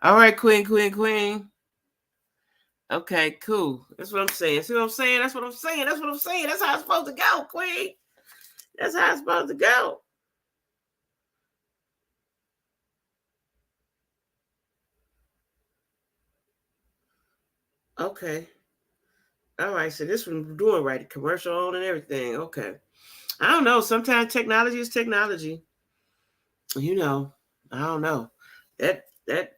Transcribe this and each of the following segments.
All right, Queen. Okay, cool. That's what I'm saying. See what I'm saying? That's what I'm saying. That's how it's supposed to go, Queen. That's how it's supposed to go. Okay. All right. So this one we're doing right. The commercial on and everything. Okay. I don't know. Sometimes technology is technology. You know. I don't know. That that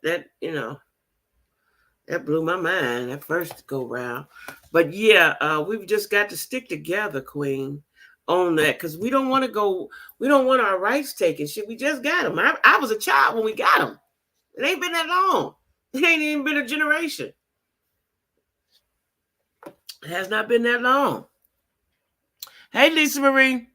blew my mind that first go round. But yeah, we've just got to stick together, Queen, on that because we don't want to go. We don't want our rights taken. Shit, we just got them. I was a child when we got them. It ain't been that long. It ain't even been a generation. It has not been that long. Hey, Lisa Marie.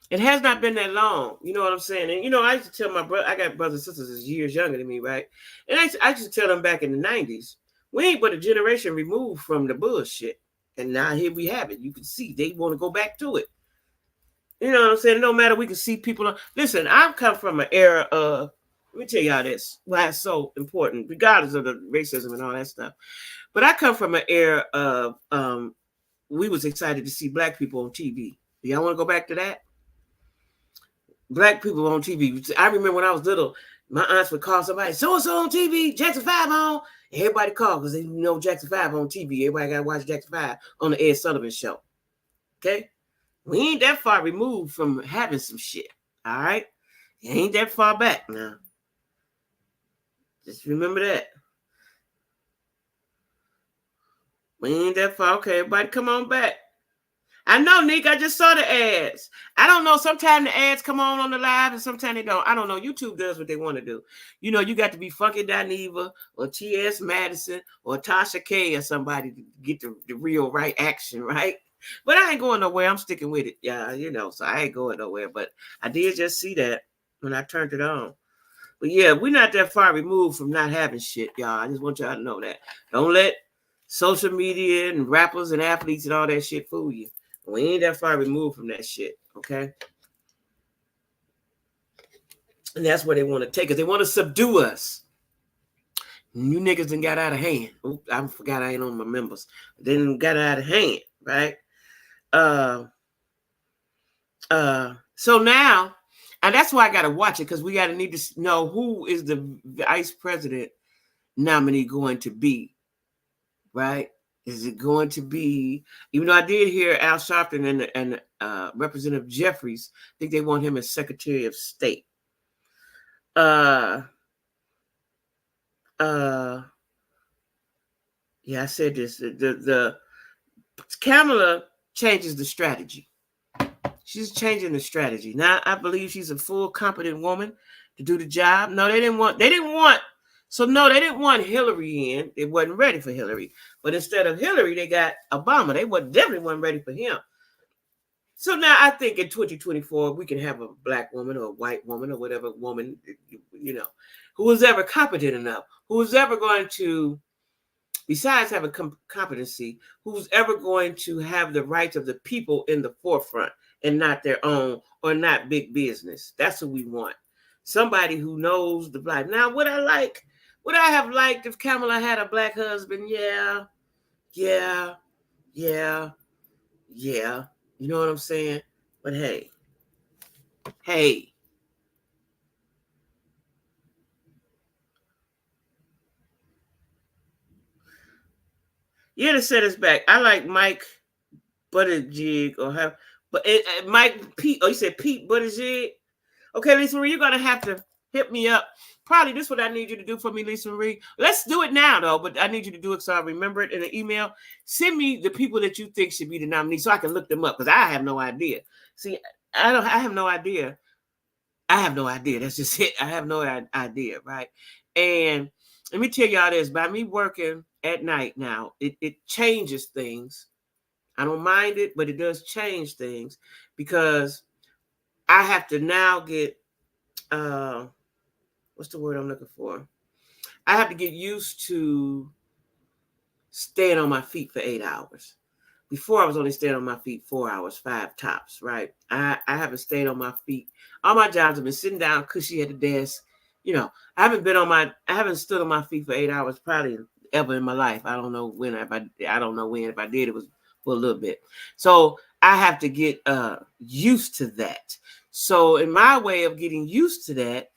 It has not been that long. You know what I'm saying? And I used to tell my brother, I got brothers and sisters that's years younger than me, right? And I used to tell them back in the 90s, we ain't but a generation removed from the bullshit. And now here we have it. You can see they want to go back to it. You know what I'm saying? No matter we can see people. Listen, I've come from an era of, let me tell y'all this, why it's so important, regardless of the racism and all that stuff. But I come from an era of, we was excited to see black people on TV. Do y'all want to go back to that? Black people on TV. I remember when I was little, my aunts would call somebody, so and so on TV, Jackson 5 on. And everybody called because they know Jackson 5 on TV. Everybody got to watch Jackson 5 on the Ed Sullivan Show. Okay? We ain't that far removed from having some shit. All right? It ain't that far back now. Just remember that. We ain't that far. Okay, everybody come on back. I know, Nick. I just saw the ads. I don't know. Sometimes the ads come on the live and sometimes they don't. I don't know. YouTube does what they want to do. You got to be Funky Dineva or T.S. Madison or Tasha K or somebody to get the real right action, right? But I ain't going nowhere. I'm sticking with it. Yeah, so I ain't going nowhere. But I did just see that when I turned it on. But yeah, we're not that far removed from not having shit, y'all. I just want y'all to know that. Don't let social media and rappers and athletes and all that shit fool you. We ain't that far removed from that shit, okay? And that's where they want to take us. They want to subdue us. You niggas done got out of hand. Oops, I forgot I ain't on my members. They done got out of hand, right? So now, and that's why I got to watch it because we got to need to know who is the vice president nominee going to be, right? Is it going to be, even though I did hear Al Sharpton and Representative Jeffries, I think they want him as Secretary of State. Yeah, I said this. The Kamala changes the strategy. She's changing the strategy. Now I believe she's a full competent woman to do the job. No, they didn't want Hillary in. They wasn't ready for Hillary. But instead of Hillary, they got Obama. They definitely wasn't ready for him. So now I think in 2024, we can have a black woman or a white woman or whatever woman, who is ever competent enough, who is ever going to, besides having competency, who's ever going to have the rights of the people in the forefront and not their own or not big business. That's what we want. Somebody who knows the black. Now, would I have liked if Kamala had a black husband? Yeah. You know what I'm saying? But hey. Yeah, to set us back. I like Mike Buttigieg or have, but Mike Pete. Oh, you said Pete Buttigieg. Okay, Lisa Marie, you're gonna have to hit me up. Probably this is what I need you to do for me, Lisa Marie. Let's do it now, though. But I need you to do it so I remember it in an email. Send me the people that you think should be the nominee so I can look them up because I have no idea. See, I have no idea. That's just it. I have no idea, right? And let me tell y'all this: by me working at night now, it changes things. I don't mind it, but it does change things because I have to now get what's the word I'm looking for? I have to get used to staying on my feet for 8 hours. Before I was only staying on my feet 4 hours, 5 tops, right? I haven't stayed on my feet. All my jobs have been sitting down cushy at the desk, You know, I haven't stood on my feet for 8 hours probably ever in my life. I don't know when. I don't know when. If I did, it was for a little bit. So I have to get used to that. So in my way of getting used to that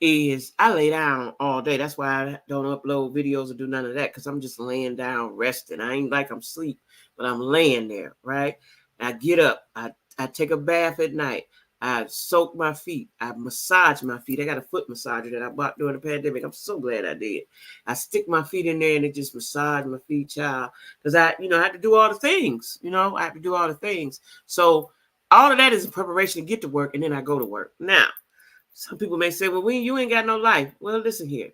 is I lay down all day. That's why I don't upload videos or do none of that, because I'm just laying down resting. I ain't like I'm asleep, but I'm laying there, right? I get up. I take a bath at night. I soak my feet. I massage my feet. I got a foot massager that I bought during the pandemic. I'm so glad I did. I stick my feet in there and it just massage my feet, child. Because I have to do all the things. I have to do all the things. So all of that is in preparation to get to work, and then I go to work. Now, some people may say, well, you ain't got no life. Well, listen here.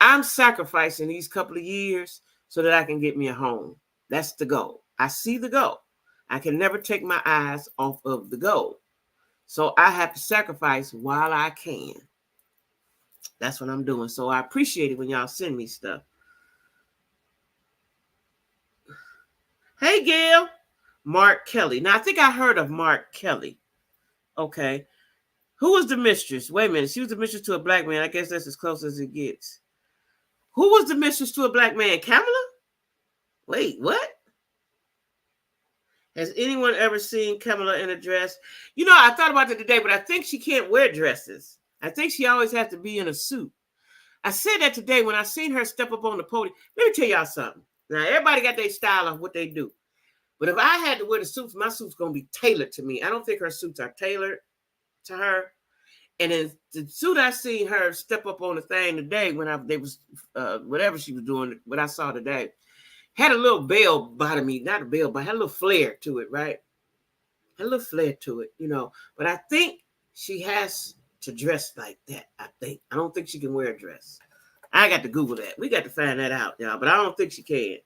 I'm sacrificing these couple of years so that I can get me a home. That's the goal. I see the goal. I can never take my eyes off of the goal. So I have to sacrifice while I can. That's what I'm doing. So I appreciate it when y'all send me stuff. Hey, Gail. Mark Kelly. Now, I think I heard of Mark Kelly. Okay. Who was the mistress? Wait a minute. She was the mistress to a black man. I guess that's as close as it gets. Who was the mistress to a black man? Kamala? Wait, what? Has anyone ever seen Kamala in a dress? I thought about it today, but I think she can't wear dresses. I think she always has to be in a suit. I said that today when I seen her step up on the podium. Let me tell y'all something. Now, everybody got their style of what they do. But if I had to wear the suits, my suit's going to be tailored to me. I don't think her suits are tailored to her. And then the suit I seen her step up on the thing today when whatever she was doing, what I saw today, had a little bell bottom me, not a bell, but had a little flare to it, right? Had a little flare to it, But I think she has to dress like that, I think. I don't think she can wear a dress. I got to Google that. We got to find that out, y'all, but I don't think she can.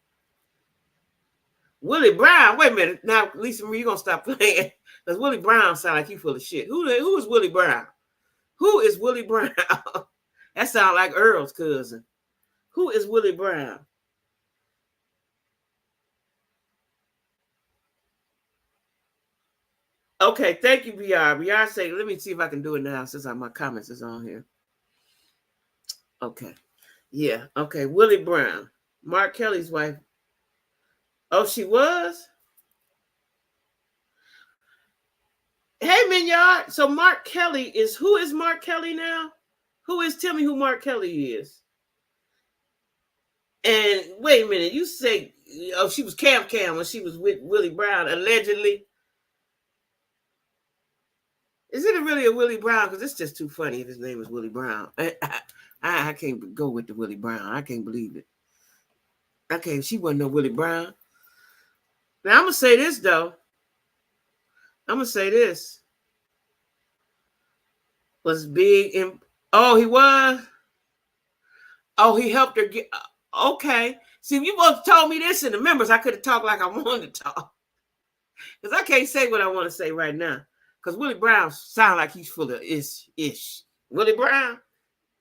Willie Brown, wait a minute. Now, Lisa Marie, you're going to stop playing. Because Willie Brown sound like you full of shit. Who is Willie Brown? Who is Willie Brown? That sounds like Earl's cousin. Who is Willie Brown? Okay, thank you, VR. VR say, let me see if I can do it now since my comments is on here. Okay. Yeah, okay. Willie Brown. Mark Kelly's wife. Oh, she was? Hey, Minyard. So Mark Kelly who is Mark Kelly now? Tell me who Mark Kelly is. And wait a minute, you say, she was Cam when she was with Willie Brown, allegedly. Is it really a Willie Brown? Because it's just too funny if his name is Willie Brown. I can't go with the Willie Brown. I can't believe it. Okay, she wasn't no Willie Brown. Now, I'm going to say this, though. Was big in... Oh, he was? Oh, he helped her get... Okay. See, if you both told me this in the members, I could have talked like I wanted to talk. Because I can't say what I want to say right now. Because Willie Brown sounds like he's full of ish. Willie Brown,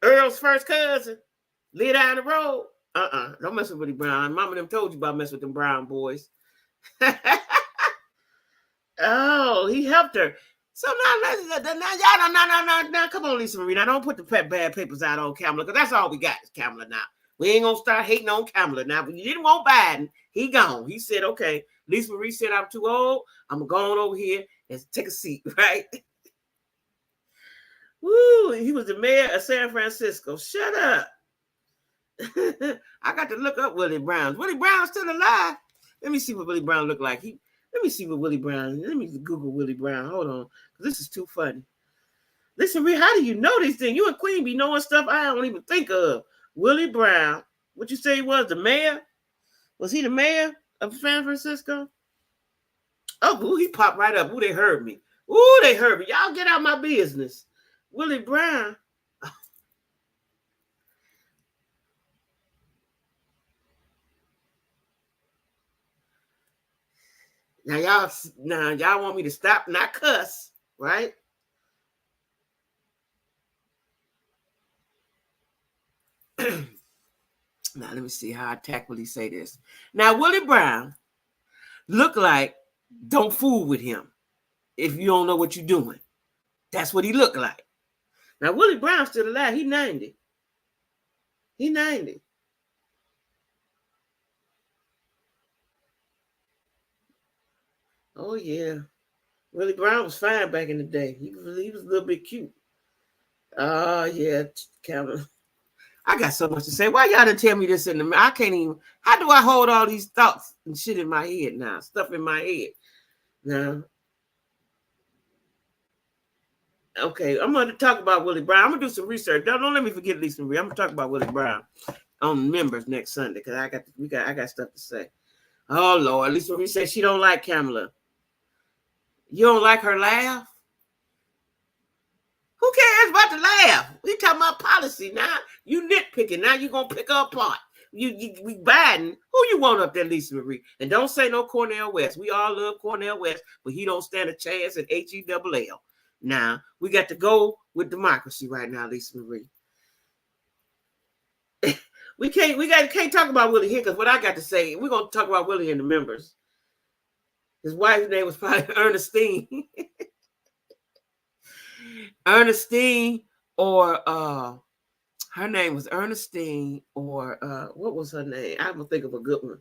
Earl's first cousin, live down the road. Don't mess with Willie Brown. Mama them told you about mess with them Brown boys. Oh, he helped her. So now y'all now come on, Lisa Marie. Now don't put the bad papers out on Kamala, because that's all we got is Kamala now. We ain't gonna start hating on Kamala now. When you didn't want Biden, he gone. He said, okay, Lisa Marie said I'm too old. I'm gonna go on over here and take a seat, right? Woo, he was the mayor of San Francisco. Shut up. I got to look up Willie Brown. Willie Brown's still alive. Let me see what Willie Brown looked like. Let me see what Willie Brown. Let me Google Willie Brown. Hold on, because this is too funny. Listen, how do you know these things? You and Queen be knowing stuff I don't even think of. Willie Brown. What you say he was? The mayor? Was he the mayor of San Francisco? Oh, he popped right up. Ooh, they heard me. Y'all get out my business. Willie Brown. Now y'all want me to stop, not cuss, right? Now let me see how I tactfully say this. Now Willie Brown look like don't fool with him if you don't know what you're doing. That's what he looked like. Now, Willie Brown's still alive. He 90. He 90. Oh, yeah. Willie Brown was fine back in the day. He was a little bit cute. Oh, yeah, Cameron. I got so much to say. Why y'all didn't tell me this in the... I can't even... How do I hold all these thoughts and shit in my head now? Stuff in my head. Now, okay, I'm going to talk about Willie Brown. I'm going to do some research. Don't let me forget Lisa Marie. I'm going to talk about Willie Brown on members next Sunday because I got stuff to say. Oh, Lord. Lisa Marie said she don't like Kamala. You don't like her laugh? Who cares about the laugh? We talking about policy now. You nitpicking. Now you going to pick her apart. We Biden. Who you want up there, Lisa Marie? And don't say no Cornel West. We all love Cornel West, but he don't stand a chance at HELL. Now, we got to go with democracy right now, Lisa Marie. we can't talk about Willie here because what I got to say, we're going to talk about Willie and the members. His wife's name was probably Ernestine. Ernestine, or her name was Ernestine, or what was her name? I'm gonna think of a good one.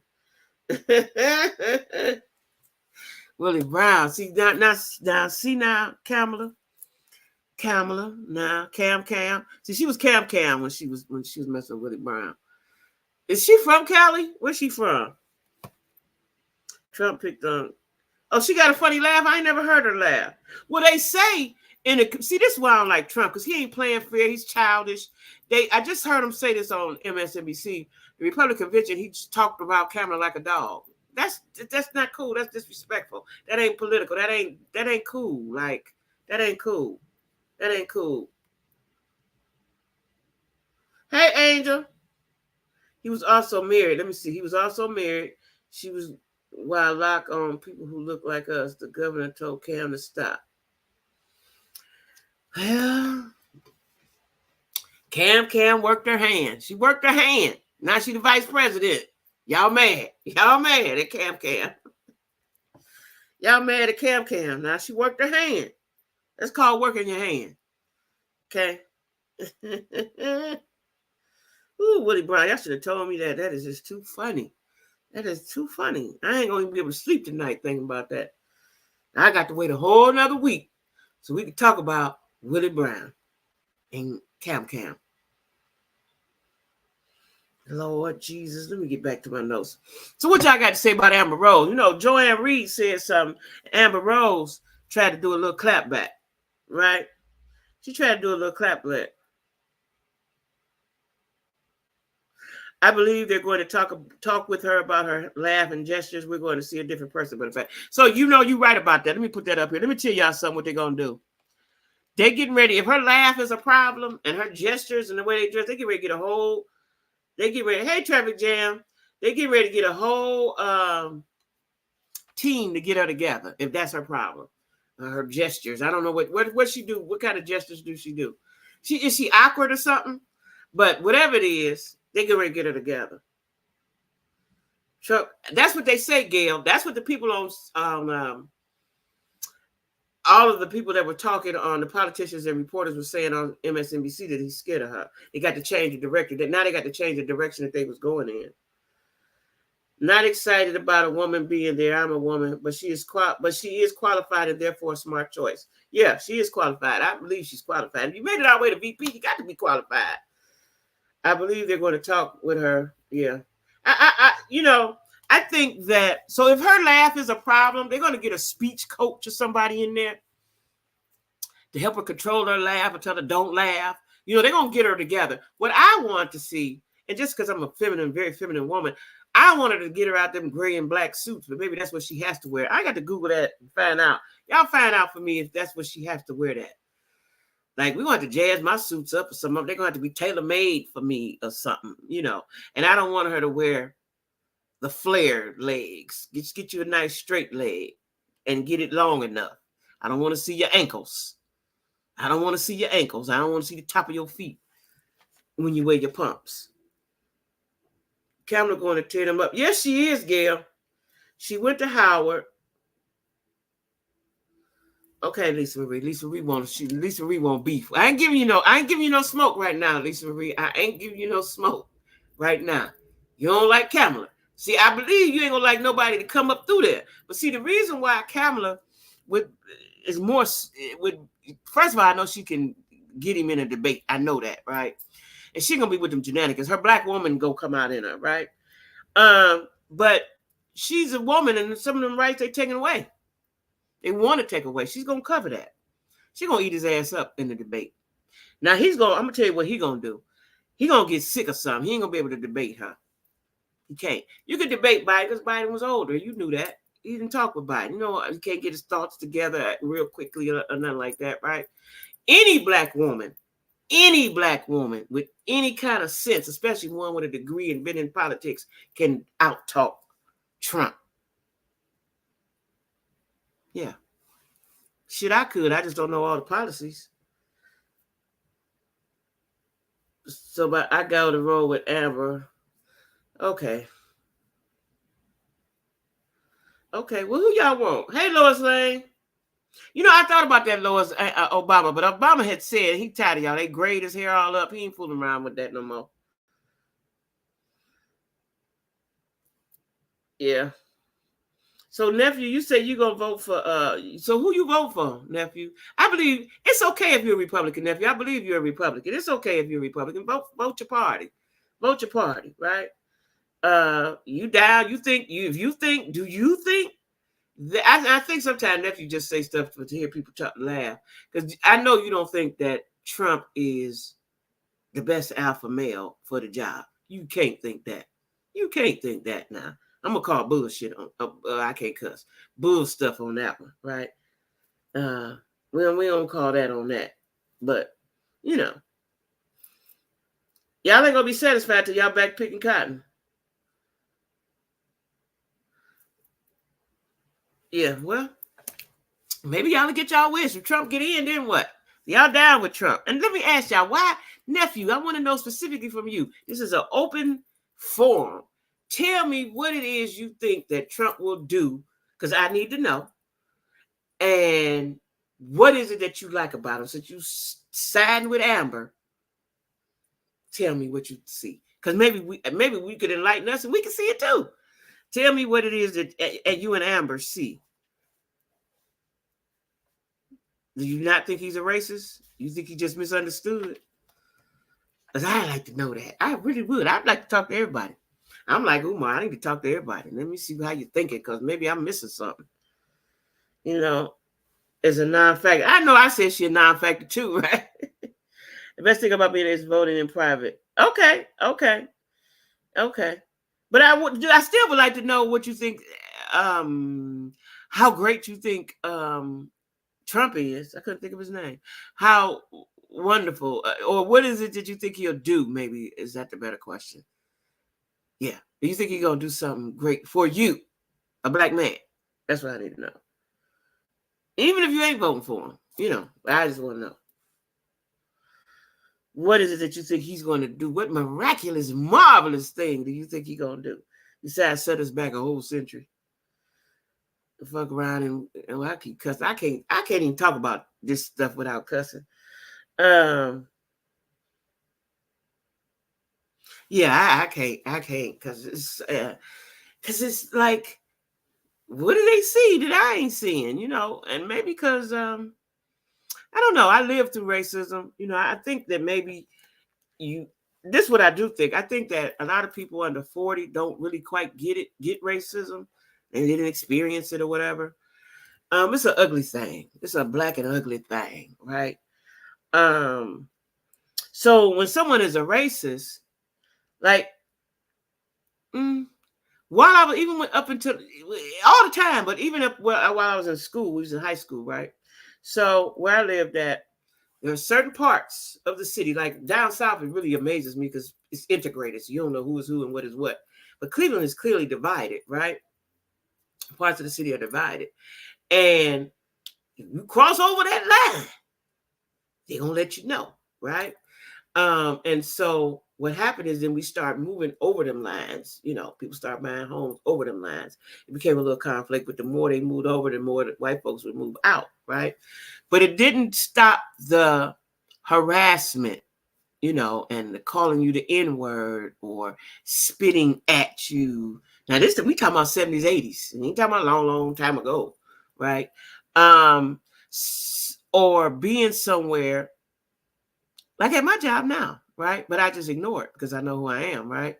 Willie Brown. See now, see now, Kamala. Now, Cam. See, she was Cam when she was messing with Willie Brown. Is she from Cali? Where's she from? Trump picked on. Oh, she got a funny laugh. I ain't never heard her laugh. Well, they say. See, this is why I don't like Trump, because he ain't playing fair. He's childish. I just heard him say this on MSNBC. The Republican convention, he just talked about Kamala like a dog. That's not cool. That's disrespectful. That ain't political. That ain't cool. Like, that ain't cool. That ain't cool. Hey, Angel. He was also married. Let me see. He was also married. She was while lock on people who look like us. The governor told Cam to stop. Well, Cam worked her hand. She worked her hand. Now she the vice president. Y'all mad. Y'all mad at Cam. Y'all mad at Cam. Now she worked her hand. That's called working your hand. Okay. Ooh, Willie Brown, y'all should have told me that. That is just too funny. That is too funny. I ain't going to be able to sleep tonight thinking about that. I got to wait a whole another week so we can talk about Willie Brown and Cam. Lord Jesus, let me get back to my notes. So what y'all got to say about Amber Rose? You know, Joanne Reed said something. Amber Rose tried to do a little clap back, right? She tried to do a little clap back. I believe they're going to talk with her about her laugh and gestures. We're going to see a different person. But in fact, so you know you're right about that. Let me put that up here. Let me tell y'all something what they're going to do. They're getting ready. If her laugh is a problem and her gestures and the way they dress, they get ready to get a whole. They get ready. Hey, Traffic Jam. They get ready to get a whole team to get her together. If that's her problem, her gestures. I don't know what she do. What kind of gestures do she do? Is she awkward or something? But whatever it is, they get ready to get her together. So that's what they say, Gail. That's what the people on all of the people that were talking on the politicians and reporters were saying on MSNBC that he's scared of her. They got to change the direction. Now they got to change the direction that they was going in. Not excited about a woman being there. I'm a woman, but she is qualified and therefore a smart choice. Yeah, she is qualified. I believe she's qualified. If you made it all the way to VP, you got to be qualified. I believe they're going to talk with her. Yeah. I think that, so if her laugh is a problem, they're going to get a speech coach or somebody in there to help her control her laugh or tell her don't laugh. You know, they're going to get her together. What I want to see, and just because I'm a very feminine woman, I wanted to get her out them gray and black suits, but maybe that's what she has to wear. I got to Google that and find out. Y'all find out for me if that's what she has to wear that. Like, we're going to have to jazz my suits up or something. They're going to have to be tailor-made for me or something, you know. And I don't want her to wear the flared legs. Just get you a nice straight leg and get it long enough. I don't want to see your ankles. I don't want to see the top of your feet when you wear your pumps. Kamala going to tear them up. Yes, she is, Gail. She went to Howard. Okay, Lisa Marie. Lisa Marie Lisa Marie won't beef. I ain't giving you no smoke right now, Lisa Marie. I ain't giving you no smoke right now. You don't like Kamala. See, I believe you ain't gonna like nobody to come up through there. But see, the reason why Kamala would is more would first of all, I know she can get him in a debate. I know that, right? And she gonna be with them shenanigans. Her black woman go come out in her, right? But she's a woman, and some of them rights they taken away. They want to take away. She's gonna cover that. She's gonna eat his ass up in the debate. Now I'm gonna tell you what he's gonna do. He gonna get sick of something. He ain't gonna be able to debate her. He can't. You could debate Biden because Biden was older. You knew that. He didn't talk with Biden. You know, he can't get his thoughts together real quickly or nothing like that, right? Any black woman with any kind of sense, especially one with a degree and been in politics, can out-talk Trump. Yeah. Shit, I could. I just don't know all the policies. So, but I go to roll with Amber. Okay. Okay. Well, who y'all want? Hey, Lois Lane. You know, I thought about that Lois Obama, but Obama had said he tired of y'all. They grade his hair all up. He ain't fooling around with that no more. Yeah. So, nephew, you say you gonna vote for so who you vote for, nephew? I believe it's okay if you're a Republican, nephew. I believe you're a Republican. It's okay if you're a Republican. Vote your party. Vote your party, right? You down, do you think that I think sometimes nephew just say stuff to hear people talk laugh. Because I know you don't think that Trump is the best alpha male for the job. You can't think that. You can't think that now. I'm gonna call bullshit on. I can't cuss. Bull stuff on that one, right? We don't call that on that. But you know, y'all ain't gonna be satisfied till y'all back picking cotton. Yeah, well, maybe y'all will get y'all wish. If Trump get in, then what? Y'all down with Trump? And let me ask y'all, why, nephew? I want to know specifically from you. This is an open forum. Tell me what it is you think that Trump will do, because I need to know. And what is it that you like about him? Since you siding with Amber, tell me what you see. Because maybe we could enlighten us and we can see it too. Tell me what it is that you and Amber see. Do you not think he's a racist? You think he just misunderstood? Because I'd like to know that. I really would. I'd like to talk to everybody. I'm like, Umar, I need to talk to everybody. Let me see how you're thinking, because maybe I'm missing something. You know, as a non-factor. I know I said she's a non-factor too, right? The best thing about being is voting in private. Okay. But I still would like to know what you think, how great you think Trump is. I couldn't think of his name. How wonderful, or what is it that you think he'll do? Maybe is that the better question? Yeah. Do you think he's gonna do something great for you, a black man? That's what I need to know. Even if you ain't voting for him, you know, I just want to know. What is it that you think he's going to do? What miraculous, marvelous thing do you think he's going to do? Besides set us back a whole century. The fuck around and I keep cussing. I can't even talk about this stuff without cussing. Yeah, I can't because it's like, what do they see that I ain't seeing? You know, and maybe because I don't know. I lived through racism. You know, I think that maybe this is what I do think. I think that a lot of people under 40 don't really quite get racism, and they didn't experience it or whatever. It's an ugly thing. It's a black and ugly thing, right? So when someone is a racist, like, while I was up until all the time, but even while I was in school, we was in high school, right? So where I lived at, there are certain parts of the city, like down south, it really amazes me because it's integrated. So you don't know who is who and what is what. But Cleveland is clearly divided, right? Parts of the city are divided. And if you cross over that line, they're going to let you know, right? And so what happened is then we start moving over them lines. People start buying homes over them lines. It became a little conflict, but the more they moved over, the more the white folks would move out, right? But it didn't stop the harassment, and the calling you the N-word or spitting at you. Now we talking about 70s, 80s, and you talking about a long, long time ago, right? Or being somewhere like at my job now, right? But I just ignore it because I know who I am, right?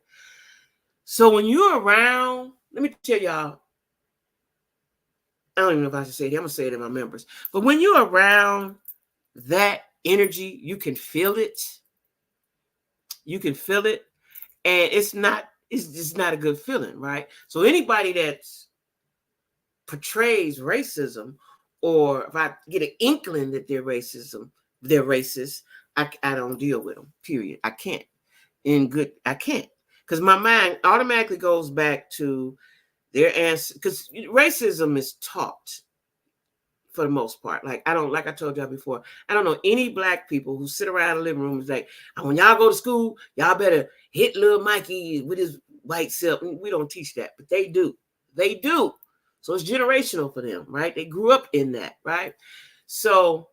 So when you're around, let me tell y'all, I don't even know if I should say it. I'm gonna say it to my members. But when you're around that energy, you can feel it. You can feel it, and it's just not a good feeling, right? So anybody that portrays racism, or if I get an inkling that they're racist, I don't deal with them. Period. I can't. I can't, because my mind automatically goes back to their answer. Because racism is taught for the most part. Like I told y'all before, I don't know any black people who sit around the living room and say, when y'all go to school, y'all better hit little Mikey with his white self. We don't teach that, but they do. They do. So it's generational for them, right? They grew up in that, right? So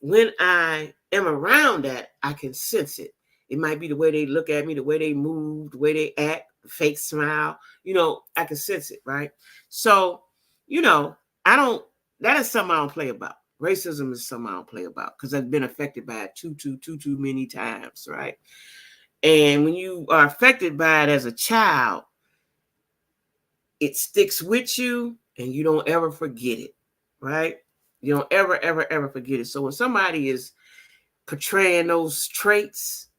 when I am around that, I can sense it. It might be the way they look at me, the way they move, the way they act, the fake smile. I can sense it, right? So, I don't. That is something I don't play about. Racism is something I don't play about because I've been affected by it too many times, right? And when you are affected by it as a child, it sticks with you and you don't ever forget it, right? You don't ever forget it. So when somebody is portraying those traits,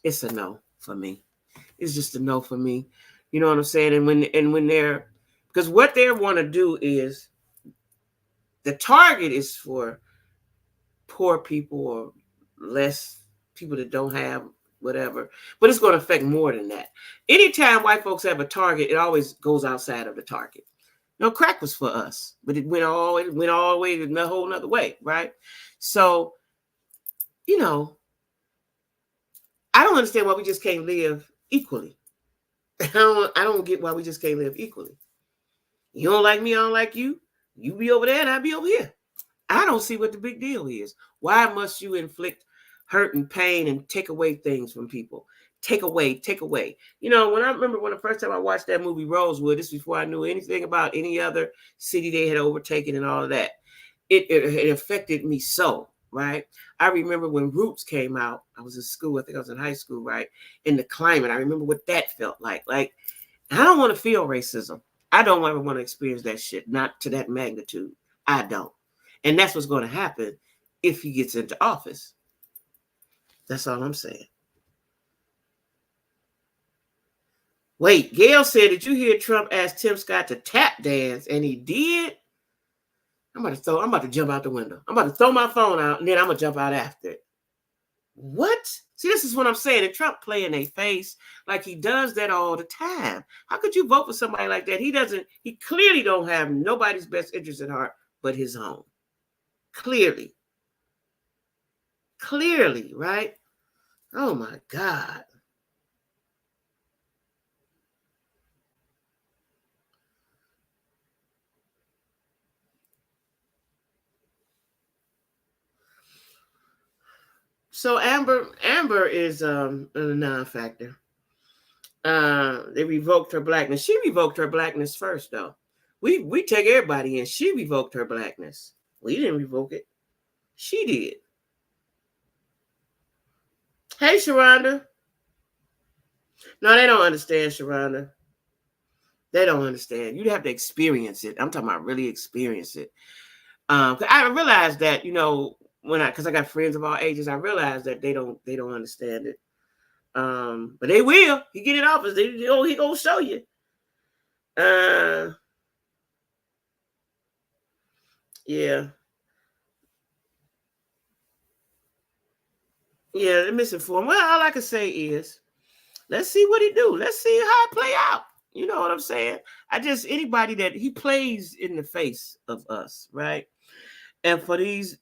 it's a no for me. It's just a no for me. You know what I'm saying? And when they're, because what they want to do is, the target is for poor people or less people that don't have whatever, but it's going to affect more than that. Anytime white folks have a target, it always goes outside of the target. Crack was for us, but it went all the way to a whole nother way, right? So, I don't understand why we just can't live equally. I don't get why we just can't live equally. You don't like me, I don't like you. You be over there and I be over here. I don't see what the big deal is. Why must you inflict hurt and pain and take away things from people? Take away. When I remember when the first time I watched that movie Rosewood, this before I knew anything about any other city they had overtaken and all of that. It affected me so, right? I remember when Roots came out, I was in school, I think I was in high school, right? In the climate, I remember what that felt like. Like, I don't want to feel racism. I don't ever want to experience that shit, not to that magnitude. I don't. And that's what's going to happen if he gets into office. That's all I'm saying. Wait, Gail said, did you hear Trump ask Tim Scott to tap dance? And he did? I'm about to jump out the window. I'm about to throw my phone out, and then I'm going to jump out after it. What? See, this is what I'm saying. And Trump play in their face like he does that all the time. How could you vote for somebody like that? He clearly don't have nobody's best interest at heart but his own. Clearly, right? Oh my God. So Amber is a non-factor. They revoked her blackness. She revoked her blackness first, though. We take everybody in. She revoked her blackness. We didn't revoke it. She did. Hey, Sharonda. No, they don't understand, Sharonda. They don't understand. You'd have to experience it. I'm talking about really experience it. I realized that, because I got friends of all ages, I realized that they don't understand it. But they will. He get in office. He gonna show you. Yeah. Yeah, they're misinformed. Well, all I can say is, let's see what he do. Let's see how it play out. You know what I'm saying? Anybody that he plays in the face of us, right? And for these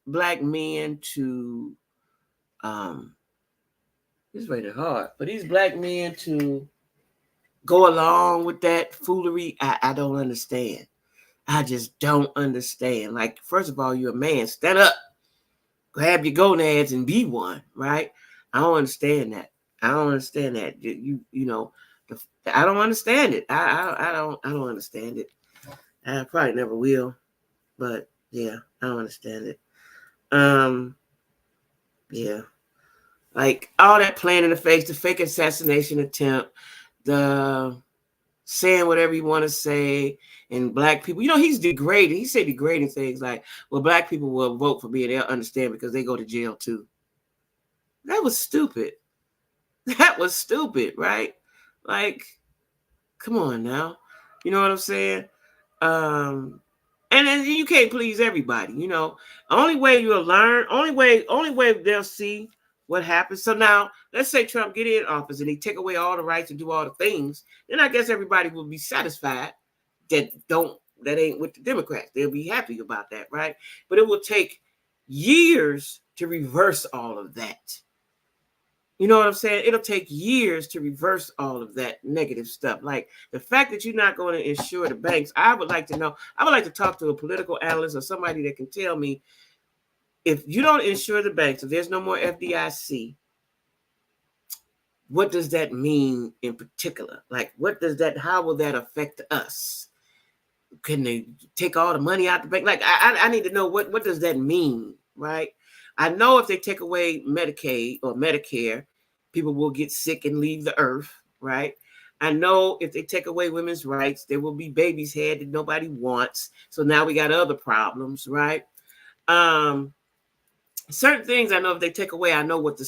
black men to, It's raining hard. For these black men to go along with that foolery, I don't understand. I just don't understand. Like, first of all, you're a man. Stand up. Grab your gonads and be one, right? I don't understand that. I don't understand that. You know, I don't understand it. I don't understand it. I probably never will, but yeah, I don't understand it. Yeah, like all that playing in the face, the fake assassination attempt, the saying whatever you want to say, and black people, you know, he's degrading. He said degrading things like, well, black people will vote for me, they'll understand because they go to jail too. That was stupid. That was stupid, right? Like, come on now. You know what I'm saying? And then you can't please everybody, you know. Only way you'll learn, only way they'll see what happens. So now, let's say Trump get in office and he take away all the rights and do all the things, then I guess everybody will be satisfied that ain't with the Democrats. They'll be happy about that, right? But it will take years to reverse all of that. You know what I'm saying? It'll take years to reverse all of that negative stuff. Like the fact that you're not going to insure the banks, I would like to know. I would like to talk to a political analyst or somebody that can tell me, if you don't insure the banks, if there's no more FDIC, what does that mean in particular? Like, how will that affect us? Can they take all the money out the bank? Like, I need to know what does that mean, right? I know if they take away Medicaid or Medicare, people will get sick and leave the earth, right? I know if they take away women's rights, there will be babies had that nobody wants. So now we got other problems, right? Certain things I know if they take away, I know what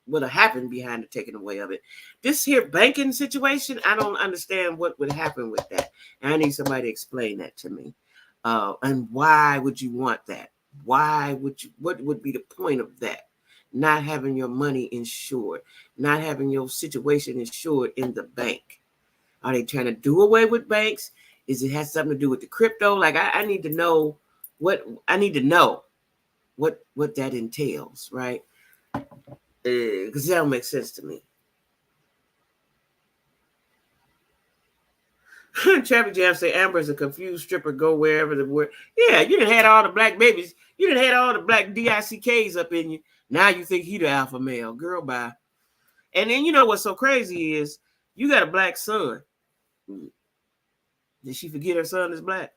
what'll happen behind the taking away of it. This here banking situation, I don't understand what would happen with that. And I need somebody to explain that to me. And why would you want that? What would be the point of that? Not having your money insured, not having your situation insured in the bank. Are they trying to do away with banks? Is it has something to do with the crypto? Like I need to know what that entails, right? Because that don't make sense to me. Traffic Jam say Amber's a confused stripper. Go wherever the word. Yeah, you done had all the black babies. You done had all the black DICKs up in you. Now you think he the alpha male. Girl, bye. And then you know what's so crazy is you got a black son. Did she forget her son is black?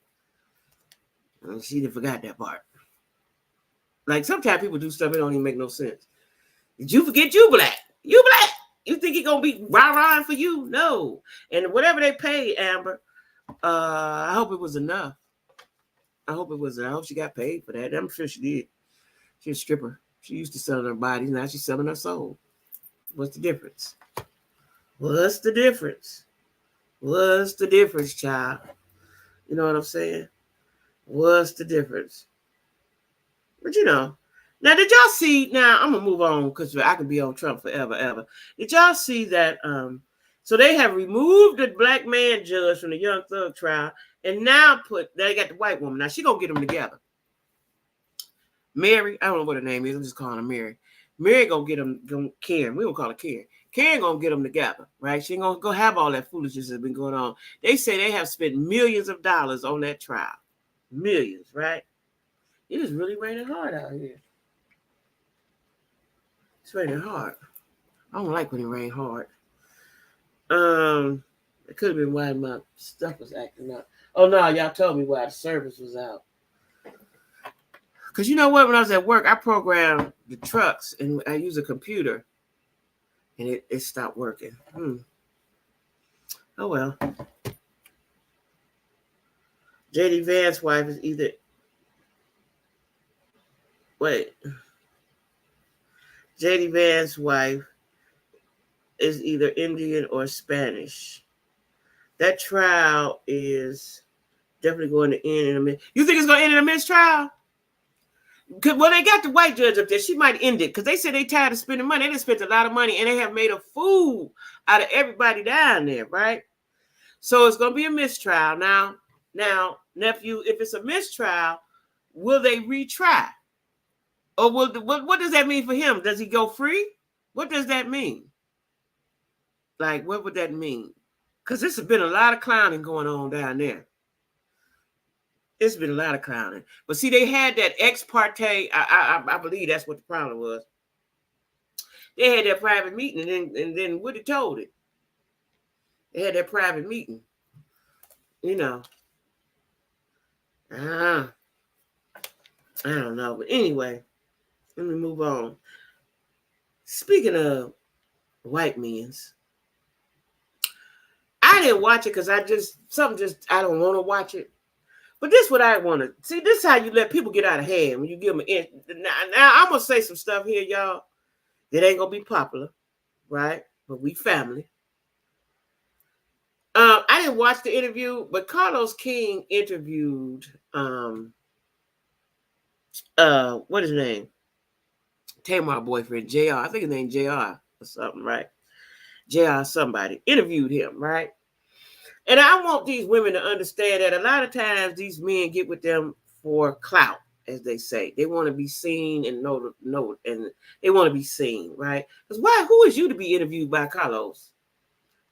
She didn't forgot that part. Like sometimes people do stuff that don't even make no sense. Did you forget you black? You black? You think he gonna be rah-rah for you? No. And whatever they pay Amber, I hope it was enough. I hope she got paid for that. I'm sure she did. She's a stripper. She used to sell her body. Now she's selling her soul. What's the difference? What's the difference? What's the difference, child? You know what I'm saying? What's the difference? But you know. Now, did y'all see? Now, I'm going to move on because I can be on Trump forever, ever. Did y'all see that? So they have removed the black man judge from the Young Thug trial and now they got the white woman. Now, she going to get them together. Mary, I don't know what her name is. I'm just calling her Mary. Mary going to get them, Karen. We don't call her Karen. Karen going to get them together, right? She ain't going to go have all that foolishness that's been going on. They say they have spent millions of dollars on that trial. Millions, right? It is really raining hard out here. It's raining hard. I don't like when it rains hard. It could have been why my stuff was acting up. Oh no, y'all told me why the service was out. Because you know what? When I was at work, I programmed the trucks and I use a computer and it stopped working. Oh well. JD Vance's wife is either JD Vance's wife is either Indian or Spanish. That trial is definitely going to end in a minute. You think it's going to end in a mistrial? Well, they got the white judge up there. She might end it because they said they tired of spending money. They done spent a lot of money and they have made a fool out of everybody down there, right? So it's going to be a mistrial. Now, nephew, if it's a mistrial, will they retry? Or what does that mean for him? Does he go free? What does that mean? Like, what would that mean? Because there's been a lot of clowning going on down there. It's been a lot of clowning. But see, they had that ex parte. I believe that's what the problem was. They had their private meeting, and then Woody told it. They had their private meeting. You know. I don't know. But anyway, let me move on. Speaking of white men's, I didn't watch it because I don't want to watch it. But this is what I want to see. This is how you let people get out of hand when you give them an now I'm gonna say some stuff here, y'all, that ain't gonna be popular, right? But we family. I didn't watch the interview, but Carlos King interviewed what is his name? Tamar boyfriend, JR. I think his name JR or something, right? JR somebody interviewed him, right? And I want these women to understand that a lot of times these men get with them for clout, as they say. They want to be seen and know, and they want to be seen, right? Because who is you to be interviewed by Carlos,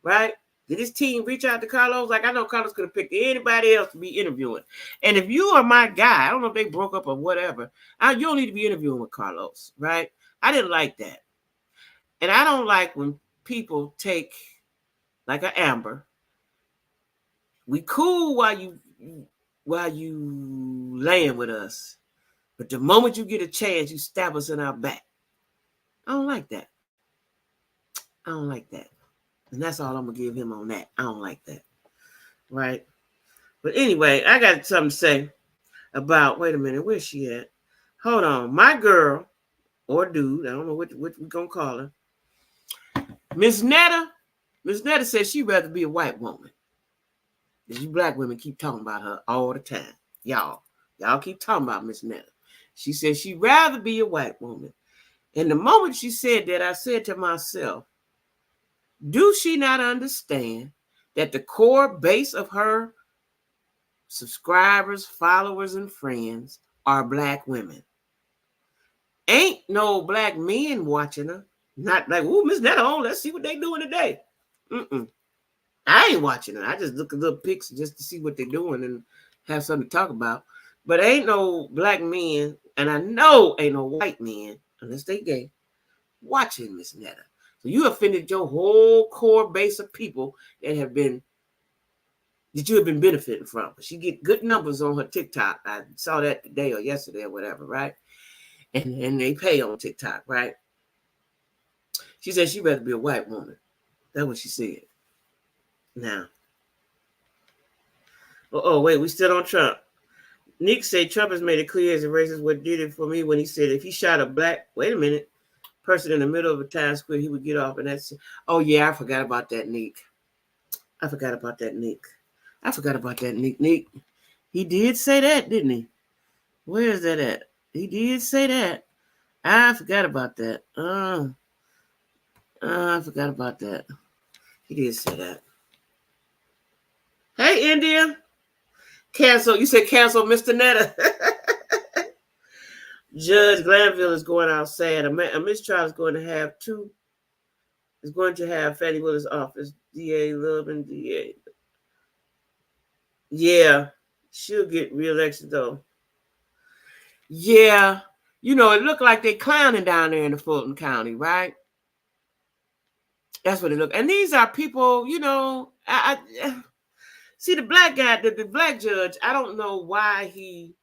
right? Did his team reach out to Carlos? Like, I know Carlos could have picked anybody else to be interviewing. And if you are my guy, I don't know if they broke up or whatever, you don't need to be interviewing with Carlos, right? I didn't like that. And I don't like when people take, like an Amber, we cool while you laying with us, but the moment you get a chance, you stab us in our back. I don't like that. I don't like that. And that's all I'm gonna give him on that. I don't like that. Right? But anyway, I got something to say about, wait a minute, where's she at? Hold on. My girl or dude, I don't know what we're gonna call her. Miss Netta says she'd rather be a white woman. You black women keep talking about her all the time. Y'all keep talking about Miss Netta. She said she'd rather be a white woman. And the moment she said that, I said to myself, do she not understand that the core base of her subscribers, followers, and friends are black women? Ain't no black men watching her. Not like, ooh, Miss Netta on, let's see what they doing today. I ain't watching it. I just look at little pics just to see what they're doing and have something to talk about. But ain't no black men, and I know ain't no white men, unless they gay, watching Miss Netta. So you offended your whole core base of people that you have been benefiting from. She get good numbers on her TikTok. I saw that today or yesterday or whatever, right? And they pay on TikTok, right? She said she'd rather be a white woman. That's what she said. Now, wait, we still on Trump. Nick said Trump has made it clear as a racist what did it for me when he said if he shot a black, person in the middle of a Times Square, he would get off. And that's, oh yeah, I forgot about that, Nick. Nick. He did say that, didn't he? Where is that at? He did say that. I forgot about that. I forgot about that. He did say that. Hey, India. Cancel. You said cancel Mr. Netta. Judge Glanville is going out sad. A mistrial is going to have Fannie Willis' office, DA Love and DA. Yeah, she'll get reelected though. Yeah, it looked like they clowning down there in the Fulton County, right? That's what it looked. And these are people, I see the black guy, the black judge. I don't know why he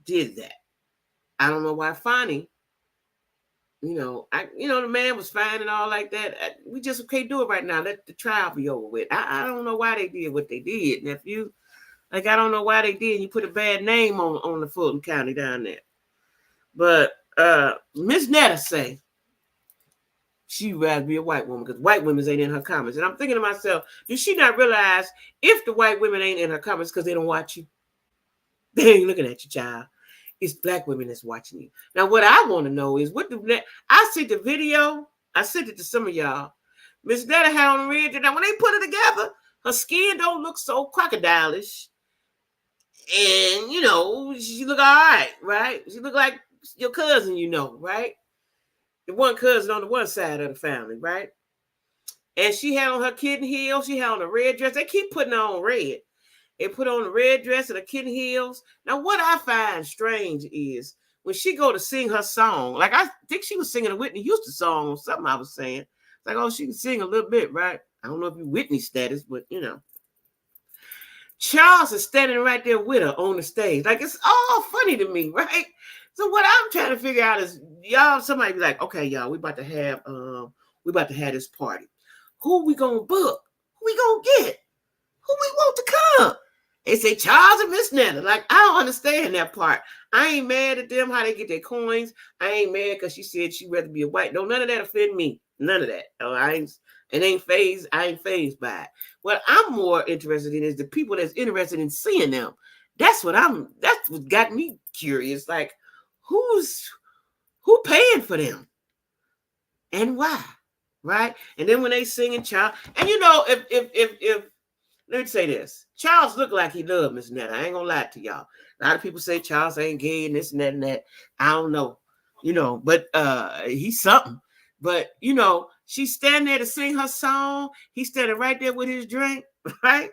did that. I don't know why Fonnie. The man was fine and all like that. We just can't do it right now. Let the trial be over with. I don't know why they did what they did, nephew. Like, I don't know why they did. You put a bad name on the Fulton County down there. But Miss Netta say she'd rather be a white woman because white women ain't in her comments. And I'm thinking to myself, does she not realize if the white women ain't in her comments because they don't watch you? They ain't looking at you, child. It's black women that's watching you. Now, what I want to know is I see the video. I sent it to some of y'all. Miss Netta had on red. Now, when they put it together, her skin don't look so crocodile-ish. And, she look all right? She look like your cousin, right? the one cousin on the one side of the family, right? And she had on her kitten heels. She had on a red dress. They keep putting her on red. They put on a red dress and a kitten heels. Now, what I find strange is when she go to sing her song, like I think she was singing a Whitney Houston song or something I was saying. It's like, oh, she can sing a little bit, right? I don't know if you Whitney status, but you know. Charles is standing right there with her on the stage. Like, it's all funny to me, right? So what I'm trying to figure out is, y'all, somebody be like, okay, y'all, we about to have this party. Who we gonna book? Who we gonna get? Who we want to come? They say Charles and Miss Netta. Like, I don't understand that part. I ain't mad at them how they get their coins. I ain't mad because she said she'd rather be a white. No, none of that offend me. None of that. I ain't phased by it. What I'm more interested in is the people that's interested in seeing them. That's what got me curious. Like, who paying for them? And why? Right? And then when they singing Charles, and you know, if let me say this. Charles looked like he loved Miss Netta. I ain't gonna lie to y'all. A lot of people say Charles ain't gay and this and that and that. I don't know. You know, but he's something. But you know, she's standing there to sing her song. He's standing right there with his drink, right?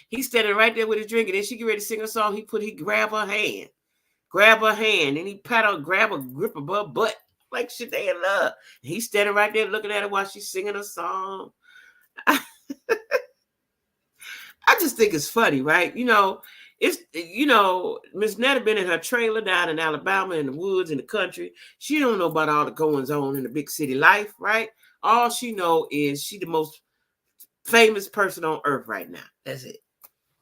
He's standing right there with his drink, and then she get ready to sing her song. He grab her hand, and he grab a grip of her butt like shit they in love. And he's standing right there looking at her while she's singing her song. I just think it's funny, right? You know, Miss Netta been in her trailer down in Alabama in the woods in the country. She don't know about all the goings on in the big city life, right? All she know is she the most famous person on earth right now. That's it.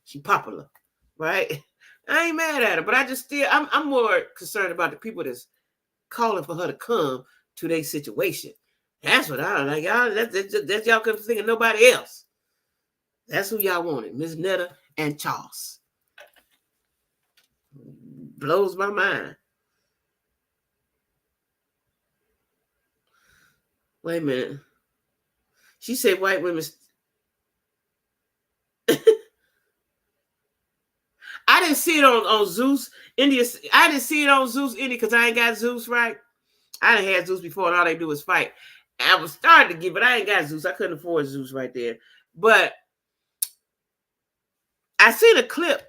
She popular, right? I ain't mad at her, but I'm more concerned about the people that's calling for her to come to their situation. That's what I like. Y'all, that's y'all couldn't think of nobody else. That's who y'all wanted, Miss Netta and Charles. Blows my mind. Wait a minute. She said white women. I didn't see it on Zeus India. I didn't see it on Zeus India because I ain't got Zeus, right? I done had Zeus before and all they do is fight. I was starting to give, but I ain't got Zeus. I couldn't afford Zeus right there. But I seen a clip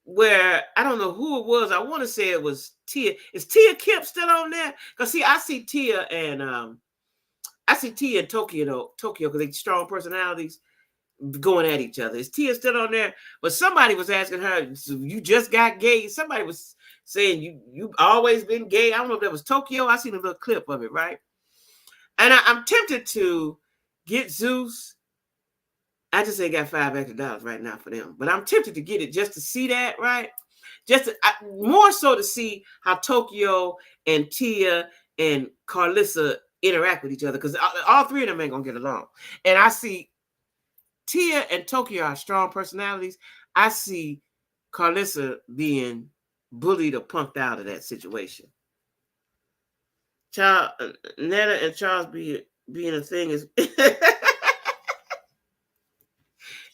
where I don't know who it was. I want to say it was Tia. Is Tia Kemp still on there? Because see, I see Tia and Tokyo because they strong personalities going at each other. Is Tia still on there? But somebody was asking her, so you just got gay. Somebody was saying you always been gay. I don't know if that was Tokyo. I seen a little clip of it, right? And I'm tempted to get Zeus. I just ain't got $5 extra right now for them, but I'm tempted to get it just to see that, right? More so to see how Tokyo and Tia and Carlissa interact with each other, because all three of them ain't gonna get along. And I see Tia and Tokyo are strong personalities. I see Carlissa being bullied or punked out of that situation. Netta and Charles being a thing is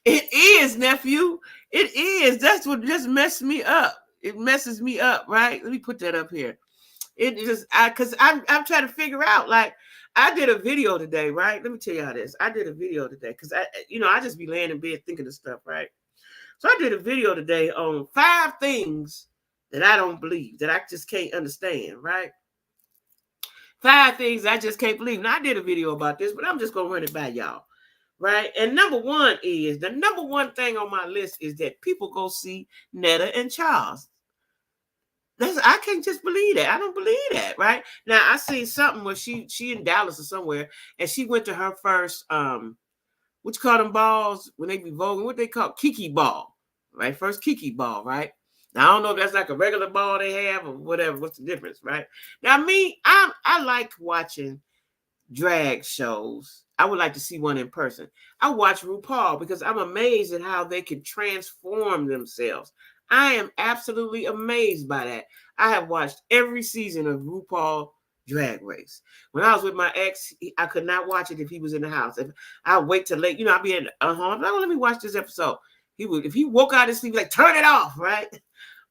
it is, nephew. It is. That's what just messed me up. It messes me up, right? Let me put that up here. It just because I'm trying to figure out. Like, I did a video today, right? Let me tell y'all this. I did a video today because I just be laying in bed thinking of stuff, right? So I did a video today on 5 things that I don't believe, that I just can't understand, right? 5 things I just can't believe. Now I did a video about this, but I'm just gonna run it by y'all. Right. And the number one thing on my list is that people go see Netta and Charles. I can't just believe that. I don't believe that. Right. Now I seen something where she in Dallas or somewhere, and she went to her first what you call them balls when they be voguing, what they call Kiki ball, right? First Kiki ball, right? Now I don't know if that's like a regular ball they have or whatever. What's the difference, right? Now me, I like watching drag shows. I would like to see one in person. I watch RuPaul because I'm amazed at how they can transform themselves. I am absolutely amazed by that. I have watched every season of RuPaul Drag Race. When I was with my ex, I could not watch it if he was in the house. If I wait till late, I'd be in I'm like, let me watch this episode. If he woke out of sleep, like, turn it off, right?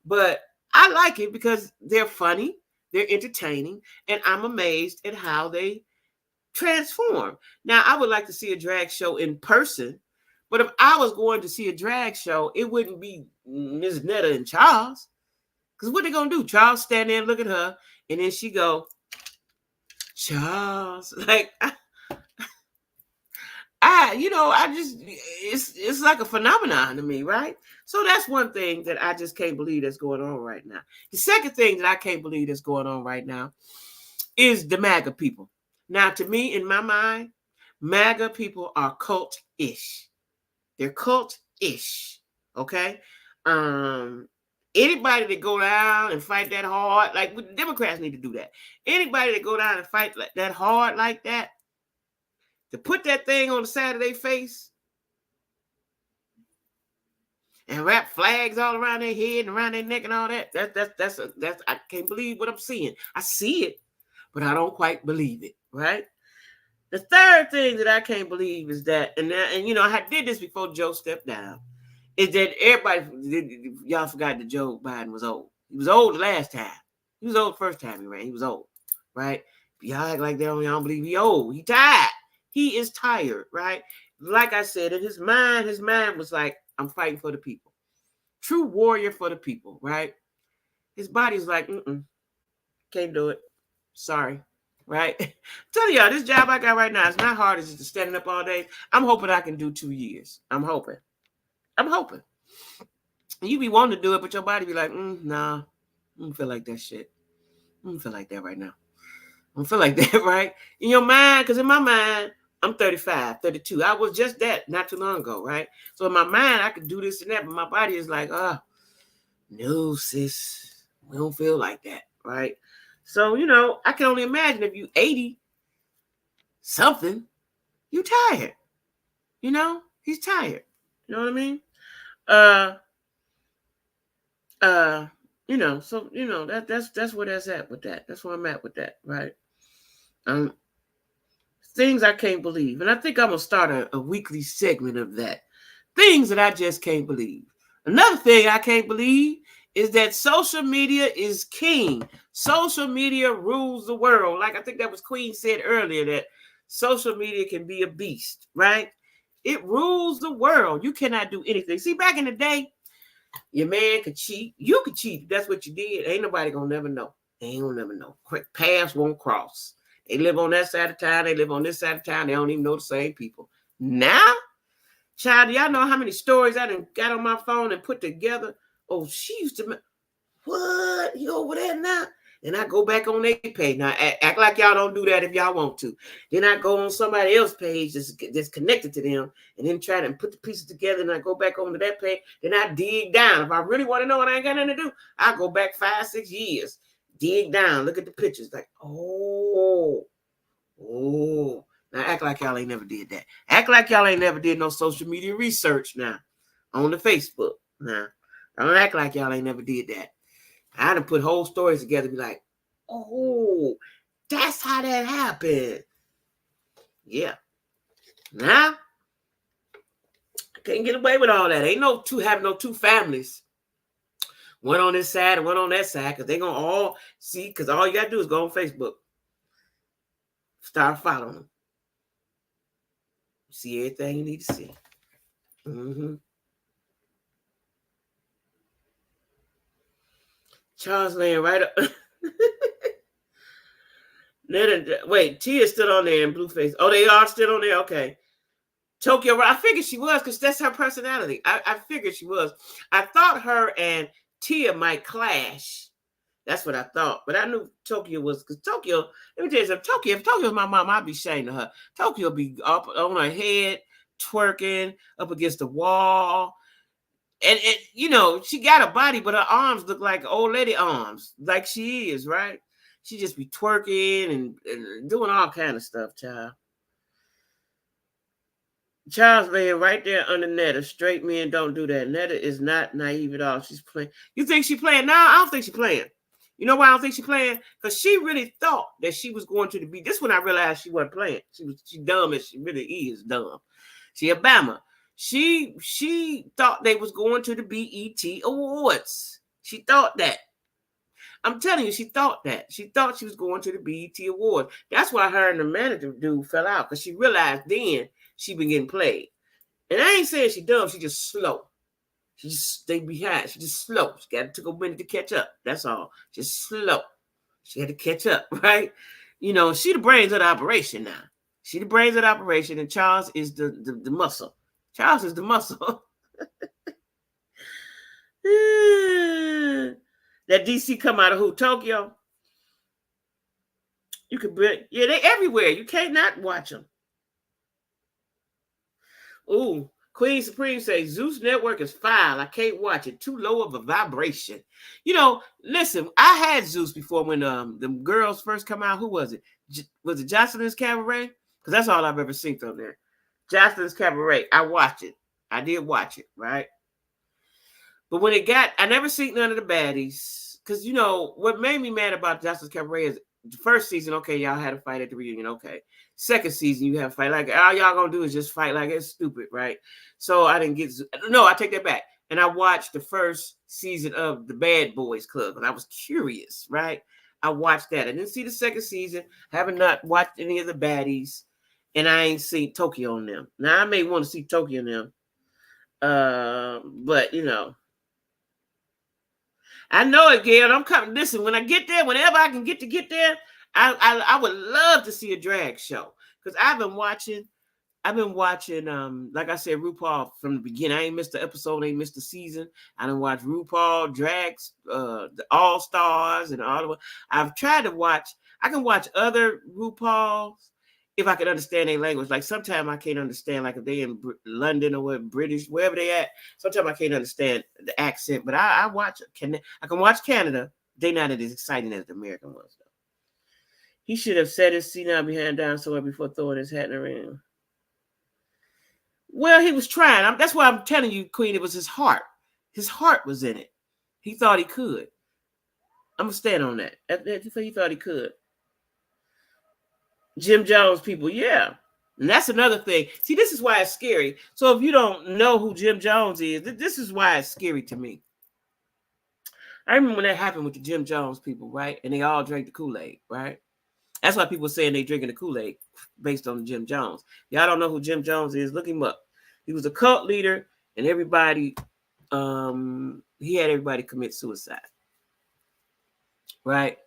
But I like it because they're funny. they're entertaining, and I'm amazed at how they transform. Now, I would like to see a drag show in person, but if I was going to see a drag show, it wouldn't be Miss Netta and Charles. Because what they gonna do? Charles stand there and look at her, and then she go, Charles. Like, it's like a phenomenon to me, right? So that's one thing that I just can't believe that's going on right now. The second thing that I can't believe that's going on right now is the MAGA people. Now, to me, in my mind, MAGA people are cult-ish. They're cult-ish. Okay? Anybody that go down and fight that hard, like the Democrats need to do that. Anybody that go down and fight that hard like that, to put that thing on the side of their face and wrap flags all around their head and around their neck and all that, that's I can't believe what I'm seeing. I see it, but I don't quite believe it, right? The third thing that I can't believe is that, and I did this before Joe stepped down, is that everybody, y'all forgot that Joe Biden was old. He was old the last time. He was old the first time he ran. He was old, right? Y'all act like y'all don't believe he old. He tired. He is tired, right? Like I said, in his mind was like, I'm fighting for the people. True warrior for the people, right? His body's like, can't do it. Sorry, right? Tell y'all, this job I got right now is not hard as just standing up all day. I'm hoping I can do 2 years. I'm hoping. You be wanting to do it, but your body be like, nah, I don't feel like that shit. I don't feel like that right now. I don't feel like that, right? In your mind, because in my mind, I'm 35, 32. I was just that not too long ago, right? So in my mind, I could do this and that, but my body is like, no, sis, we don't feel like that, right? So, I can only imagine if you 80 something, you tired. He's tired. You know what I mean? That's where that's at with that. That's where I'm at with that, right? Things I can't believe. And I think I'm going to start a weekly segment of that. Things that I just can't believe. Another thing I can't believe is that social media is king. Social media rules the world. Like I think that was Queen said earlier, that social media can be a beast, right? It rules the world. You cannot do anything. See, back in the day, your man could cheat. You could cheat. That's what you did. Ain't nobody going to never know. They ain't going to never know. Paths won't cross. They live on that side of town. They live on this side of town. They don't even know the same people. Now, child, y'all know how many stories I done got on my phone and put together? Oh, she used to, what? You over there now? And I go back on their page. Now, act like y'all don't do that if y'all want to. Then I go on somebody else's page that's connected to them and then try to put the pieces together, and I go back onto that page. Then I dig down. If I really want to know and I ain't got nothing to do, I go back 5, 6 years. Dig down, look at the pictures, like, oh. Now act like y'all ain't never did that. Act like y'all ain't never did no social media research now on the Facebook. Now, don't act like y'all ain't never did that. I done put whole stories together, be like, oh, that's how that happened. Yeah. Now, I can't get away with all that. Ain't having no two families. One on this side and one on that side, because they're going to all see, because all you got to do is go on Facebook. Start following them. See everything you need to see. Charles laying right up. Wait, Tia's still on there in Blueface. Oh, they are still on there? Okay. Tokyo, I figured she was, because that's her personality. I figured she was. I thought her and Tia might clash. That's what I thought. But I knew Tokyo was, because Tokyo, let me tell you something. Tokyo, if Tokyo was my mom, I'd be ashamed of her. Tokyo be up on her head, twerking, up against the wall. And she got a body, but her arms look like old lady arms, like she is, right? She just be twerking and doing all kind of stuff, child. Charles laying right there under Netta. Straight men don't do that. Netta is not naive at all. She's playing. You think she's playing? No, I don't think she's playing. You know why I don't think she's playing? Because she really thought that she was going to be. This when I realized she wasn't playing. She dumb as she really is dumb. She a Bama. She thought they was going to the BET Awards. She thought that. I'm telling you, she thought that. She thought she was going to the BET Awards. That's why her and the manager dude fell out, because she realized then she been getting played. And I ain't saying she dumb, she just slow. She just stayed behind. She just slow. She got took a minute to catch up. That's all. Just slow. She had to catch up, right? You know, she the brains of the operation now. She the brains of the operation, and Charles is the muscle. Charles is the muscle. That DC come out of who? Tokyo? You could be, yeah, they everywhere. You can't not watch them. Ooh, Queen Supreme says Zeus Network is foul. I can't watch it. Too low of a vibration. You know, listen, I had Zeus before when the girls first come out. Who was it? Was it Jocelyn's Cabaret? Because that's all I've ever seen on there. Jocelyn's Cabaret. I watched it. I did watch it, right? But when it got, I never seen none of the baddies. Because, you know, what made me mad about Jocelyn's Cabaret is the first season, okay, y'all had a fight at the reunion, okay. Second season, you have a fight. Like, all y'all gonna do is just fight like it's stupid, right? So I didn't get, no, I take that back. And I watched the first season of the Bad Boys Club, and I was curious, right? I watched that. I didn't see the second season. I haven't not watched any of the baddies, and I ain't seen Tokyo on them. Now, I may want to see Tokyo on them, but, you know, I know it, Gail. I'm coming. Listen, when I get there, whenever I can get there, I would love to see a drag show, because I've been watching, like I said, RuPaul from the beginning. I ain't missed the episode, ain't missed the season. I done watched RuPaul, drags, the All Stars, and all of it. I've tried to watch. I can watch other RuPauls if I can understand their language. Like sometimes I can't understand, like if they in London or what, British, wherever they at. Sometimes I can't understand the accent, but I watch. I can watch Canada. They're not as exciting as the American ones, though. He should have set his seat now behind down somewhere before throwing his hat in the ring. Well, he was trying. That's why I'm telling you, Queen, it was his heart. His heart was in it. He thought he could. I'm going to stand on that. He thought he could. Jim Jones people, yeah. And that's another thing. See, this is why it's scary. So if you don't know who Jim Jones is, this is why it's scary to me. I remember when that happened with the Jim Jones people, right? And they all drank the Kool-Aid, right? That's why people saying they drinking the Kool-Aid based on Jim Jones. Y'all don't know who Jim Jones is. Look him up. He was a cult leader, and everybody, he had everybody commit suicide. Right?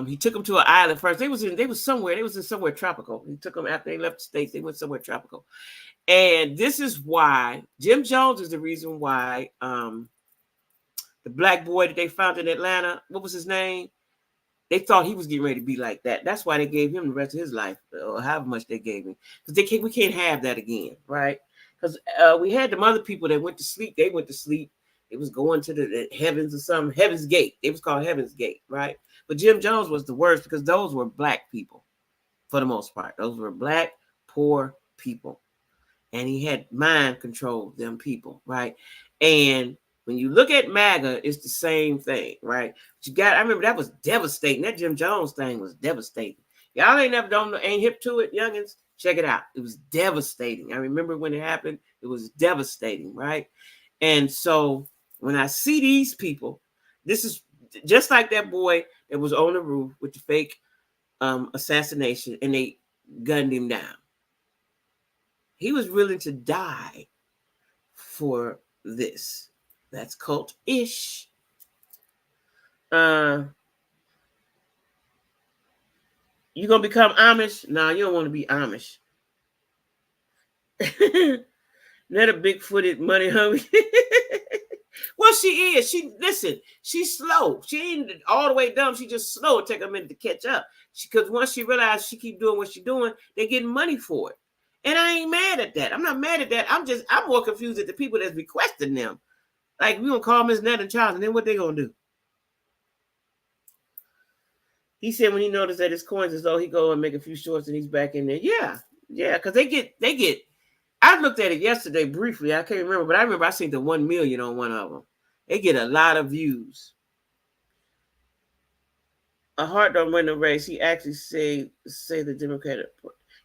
He took them to an island first. They was in somewhere tropical. He took them after they left the States. They went somewhere tropical. And this is why Jim Jones is the reason why the black boy that they found in Atlanta, what was his name? They thought he was getting ready to be like that. That's why they gave him the rest of his life, or however much they gave him. Because we can't have that again, right? Because we had them other people that went to sleep. They went to sleep. It was going to the heavens or something. Heaven's Gate. It was called Heaven's Gate, right? But Jim Jones was the worst because those were black people for the most part. Those were black, poor people. And he had mind control them people, right? And when you look at MAGA, it's the same thing, right? But I remember that was devastating. That Jim Jones thing was devastating. Y'all ain't hip to it, youngins. Check it out. It was devastating. I remember when it happened. It was devastating, right? And so when I see these people, this is just like that boy that was on the roof with the fake assassination, and they gunned him down. He was willing to die for this. That's cult-ish. You gonna become Amish? No, you don't want to be Amish. Not a big-footed, money-hungry. Well, she is. She's slow. She ain't all the way dumb. She just slow. It take a minute to catch up. Because once she realized she keep doing what she's doing, they're getting money for it. And I ain't mad at that. I'm not mad at that. I'm more confused at the people that's requesting them. Like, we gonna call Miss Ned and Charles, and then what they gonna do? He said when he noticed that his coins is low, he go and make a few shorts and he's back in there. Yeah, because they get. I looked at it yesterday briefly. I can't remember, but I remember I seen the 1 million on one of them. They get a lot of views. A heart don't win the race. He actually say the Democratic.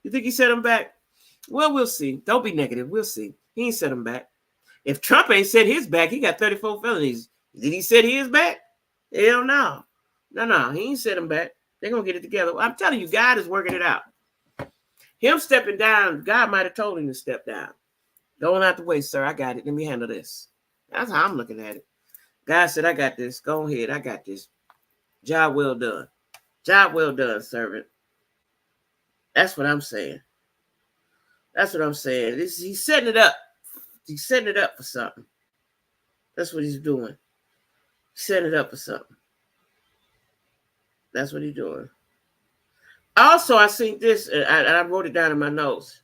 You think he set him back? Well, we'll see. Don't be negative. We'll see. He ain't set him back. If Trump ain't set his back, he got 34 felonies. Did he set his back? Hell no. No, he ain't set them back. They're gonna get it together. I'm telling you, God is working it out. Him stepping down, God might have told him to step down. Going out the way, sir. I got it. Let me handle this. That's how I'm looking at it. God said, I got this. Go ahead. I got this. Job well done. Job well done, servant. That's what I'm saying. That's what I'm saying. He's setting it up. He's setting it up for something. That's what he's doing. He's setting it up for something. That's what he's doing. Also, I seen this, and I wrote it down in my notes.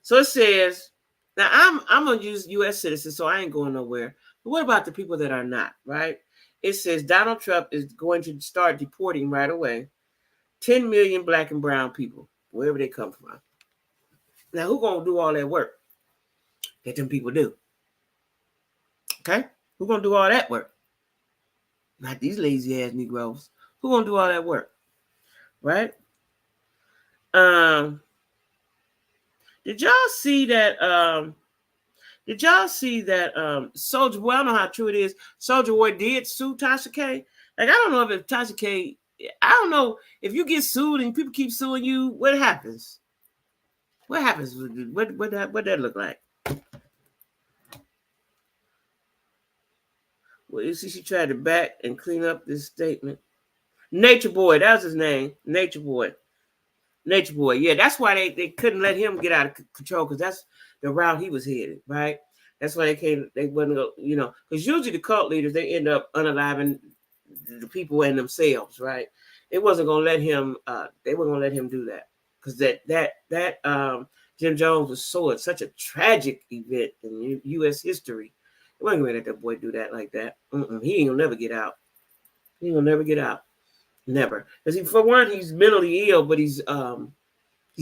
So it says, now I'm gonna use U.S. citizens, so I ain't going nowhere. But what about the people that are not, right? It says Donald Trump is going to start deporting right away 10 million black and brown people, wherever they come from. Now, who's gonna do all that work that them people do? Okay? Who's gonna do all that work? Not these lazy ass Negroes. Who's gonna do all that work? Right? Did y'all see that Soulja Boy? I don't know how true it is. Soulja Boy did sue Tasha K. Like, I don't know if Tasha K, I don't know if you get sued and people keep suing you, what happens? What happens? What that look like? Well, you see, she tried to back and clean up this statement. Nature Boy, that was his name. Nature Boy. Nature Boy. Yeah, that's why they couldn't let him get out of control, because that's the route he was headed, right? That's why they wouldn't go, because usually the cult leaders, they end up unaliving the people and themselves, right? They wasn't gonna let him, they weren't gonna let him do that. Because that Jim Jones was such a tragic event in U.S. history. They wasn't gonna let that boy do that like that. He ain't gonna never get out. He ain't gonna never get out. Never. Because for one, he's mentally ill, but he's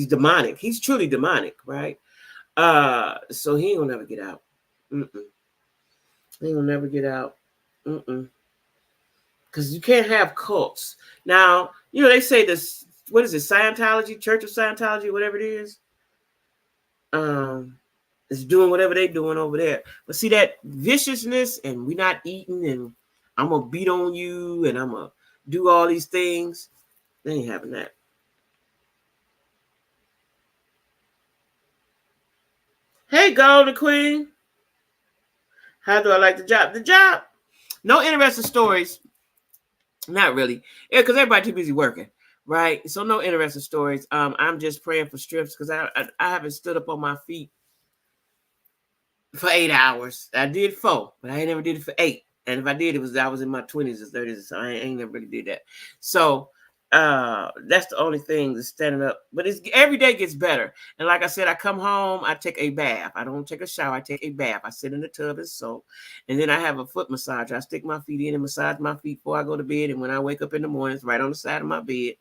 demonic. He's truly demonic, right? So he ain't gonna never get out. He ain't gonna never get out. Because you can't have cults. Now, they say this, what is it, Scientology, Church of Scientology, whatever it is, is doing whatever they doing over there. But see, that viciousness, and we not eating, and I'm gonna beat on you, and I'm gonna do all these things, they ain't having that. Hey, Golden Queen. How do I like the job? The job. No interesting stories. Not really. Yeah, because everybody too busy working, right? So no interesting stories. I'm just praying for strips, because I haven't stood up on my feet for 8 hours. I did 4, but I ain't never did it for 8. And if I did, I was in my 20s or 30s, so I ain't never really did that. So that's the only thing, that's standing up. But every day gets better. And like I said, I come home, I take a bath. I don't take a shower, I take a bath. I sit in the tub and soak. And then I have a foot massage. I stick my feet in and massage my feet before I go to bed. And when I wake up in the morning, it's right on the side of my bed.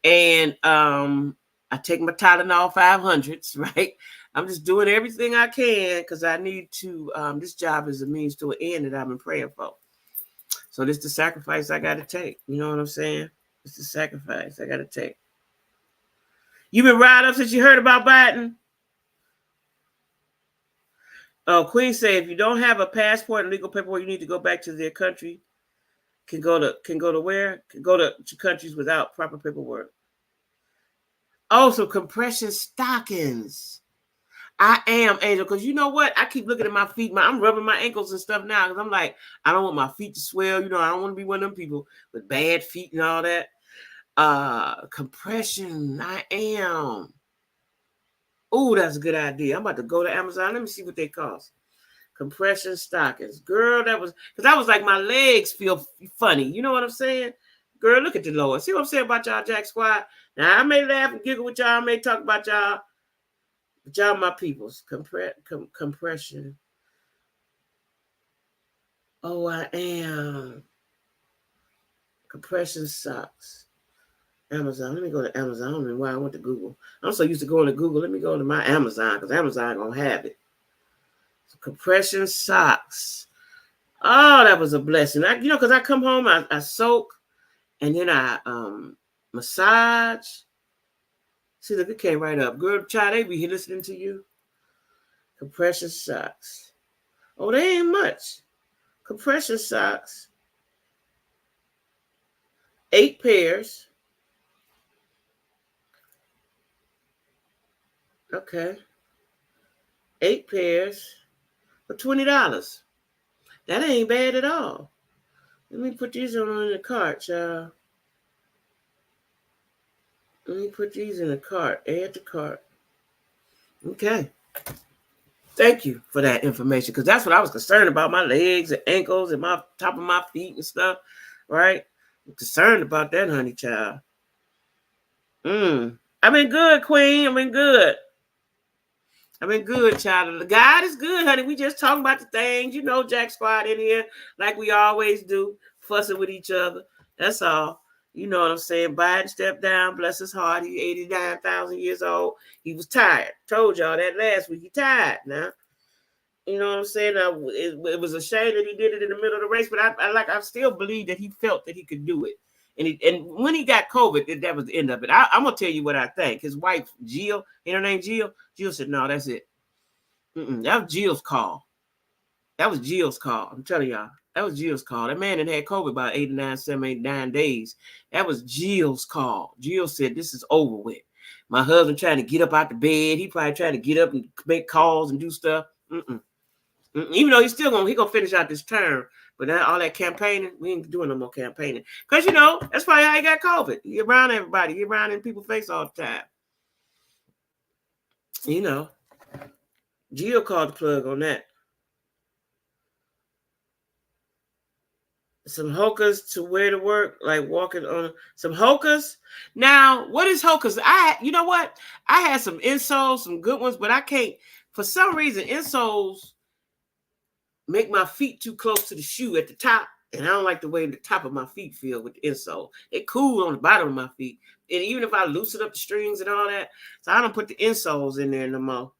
And I take my Tylenol 500s, right? I'm just doing everything I can, because I need to, this job is a means to an end that I've been praying for. So this is the sacrifice I got to take. You know what I'm saying? It's the sacrifice I got to take. You been riled up since you heard about Biden? Oh, Queen say, if you don't have a passport and legal paperwork, you need to go back to their country. Can go to where? Can go to countries without proper paperwork. Oh, so compression stockings. I am, Angel, because you know what? I keep looking at my feet. I'm rubbing my ankles and stuff now, because I'm like, I don't want my feet to swell. I don't want to be one of them people with bad feet and all that. Compression, I am. Oh, that's a good idea. I'm about to go to Amazon. Let me see what they cost. Compression stockings. Girl, that was, because I was like, my legs feel funny. You know what I'm saying? Girl, look at the Lord. See what I'm saying about y'all, Jack Squad? Now, I may laugh and giggle with y'all. I may talk about y'all. But y'all, my peoples. Compression. Oh, I am. Compression socks. Amazon. Let me go to Amazon. I don't know why I went to Google. I'm so used to going to Google. Let me go to my Amazon, because Amazon going to have it. So compression socks. Oh, that was a blessing. Because I come home, I soak, and then I massage. See, look, it came right up. Girl, child, they be here listening to you. Compression socks. Oh, they ain't much. Compression socks. 8 pairs. Okay. 8 pairs for $20. That ain't bad at all. Let me put these on in the cart, y'all. Let me put these in the cart. Add to cart. Okay. Thank you for that information, because that's what I was concerned about, my legs and ankles and my top of my feet and stuff, right? I'm concerned about that, honey child. I've been good, Queen. I've been good. I've been good, child. God is good, honey. We just talking about the things, Jack Squad in here, like we always do, fussing with each other. That's all. You know what I'm saying? Biden stepped down, bless his heart. He's 89,000 years old. He was tired. Told y'all that last week. He tired now. You know what I'm saying? It was a shame that he did it in the middle of the race, but I still believe that he felt that he could do it. And when he got COVID, that was the end of it. I'm gonna tell you what I think. His wife, Jill, her name Jill. Jill said, "No, that's it. That was Jill's call. That was Jill's call. I'm telling y'all, that was Jill's call. That man had COVID about 9 days. That was Jill's call. Jill said, this is over with. My husband trying to get up out the bed. He probably trying to get up and make calls and do stuff. Even though he's gonna finish out this term, but all that campaigning, we ain't doing no more campaigning. Because that's probably how he got COVID. He around everybody, he around in people's face all the time. Jill called the plug on that. Some hokas to wear to work, like walking on some hokas. Now, what is hokas? You know what? I had some insoles, some good ones, but I can't, for some reason, insoles make my feet too close to the shoe at the top, and I don't like the way the top of my feet feel with the insole. It cool on the bottom of my feet, and even if I loosen up the strings and all that, so I don't put the insoles in there no more.